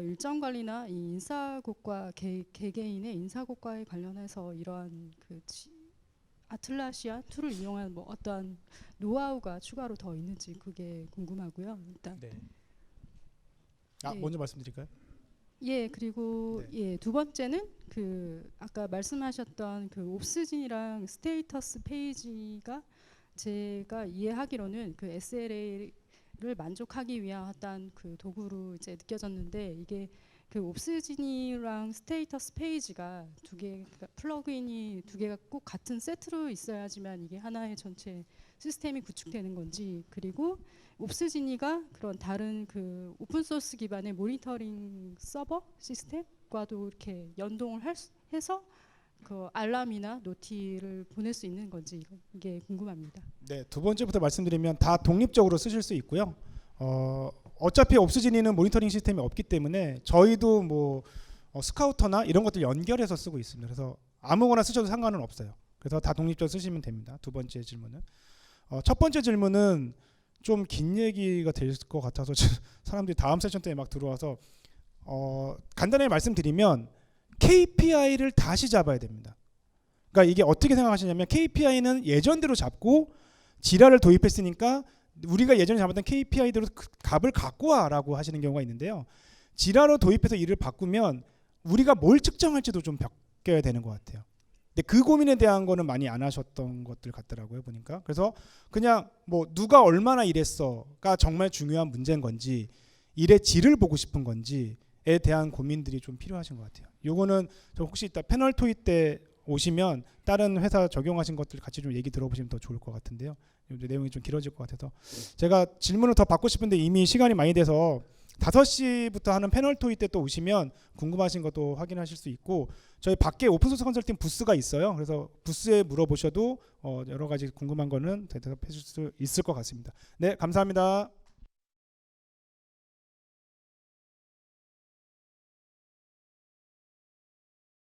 일정 관리나 이 인사고과 개개인의 인사고과에 관련해서 이러한 그 아틀라시아 툴을 이용한 뭐 어떠한 노하우가 추가로 더 있는지 그게 궁금하고요. 일단 네. 예. 먼저 말씀드릴까요? 예, 그리고 네. 두 번째는 그 아까 말씀하셨던 그 옵스진이랑 스테이터스 페이지가 제가 이해하기로는 그 SLA를 만족하기 위한 어떤 그 도구로 이제 느껴졌는데 이게 그 옵스진이랑 스테이터스 페이지가 두 개, 그러니까 플러그인이 두 개가 꼭 같은 세트로 있어야지만 이게 하나의 전체 시스템이 구축되는 건지, 그리고 옵스지니가 그런 다른 그 오픈 소스 기반의 모니터링 서버 시스템과도 이렇게 연동을 해서 그 알람이나 노티를 보낼 수 있는 건지 이게 궁금합니다. 네, 두 번째부터 말씀드리면 다 독립적으로 쓰실 수 있고요. 어차피 옵스지니는 모니터링 시스템이 없기 때문에 저희도 뭐 스카우터나 이런 것들 연결해서 쓰고 있습니다. 그래서 아무거나 쓰셔도 상관은 없어요. 그래서 다 독립적으로 쓰시면 됩니다. 두 번째 질문은 첫 번째 질문은 좀 긴 얘기가 될 것 같아서 사람들이 다음 세션 때에 막 들어와서 간단하게 말씀드리면 KPI를 다시 잡아야 됩니다. 그러니까 이게 어떻게 생각하시냐면 KPI는 예전대로 잡고 지라를 도입했으니까 우리가 예전에 잡았던 KPI대로 값을 갖고 와라고 하시는 경우가 있는데요. 지라로 도입해서 일을 바꾸면 우리가 뭘 측정할지도 좀 바뀌어야 되는 것 같아요. 근데 그 고민에 대한 거는 많이 안 하셨던 것들 같더라고요, 보니까. 그래서 그냥 뭐 누가 얼마나 일했어가 정말 중요한 문제인 건지 일의 질을 보고 싶은 건지에 대한 고민들이 좀 필요하신 것 같아요. 요거는 저 혹시 이따 패널 토익 때 오시면 다른 회사 적용하신 것들 같이 좀 얘기 들어보시면 더 좋을 것 같은데요. 내용이 좀 길어질 것 같아서 제가 질문을 더 받고 싶은데 이미 시간이 많이 돼서 5시부터 하는 패널 토익 때 또 오시면 궁금하신 것도 확인하실 수 있고 저희 밖에 오픈소스 컨설팅 부스가 있어요. 그래서 부스에 물어보셔도 여러 가지 궁금한 거는 대답해 줄 수 있을 것 같습니다. 네, 감사합니다.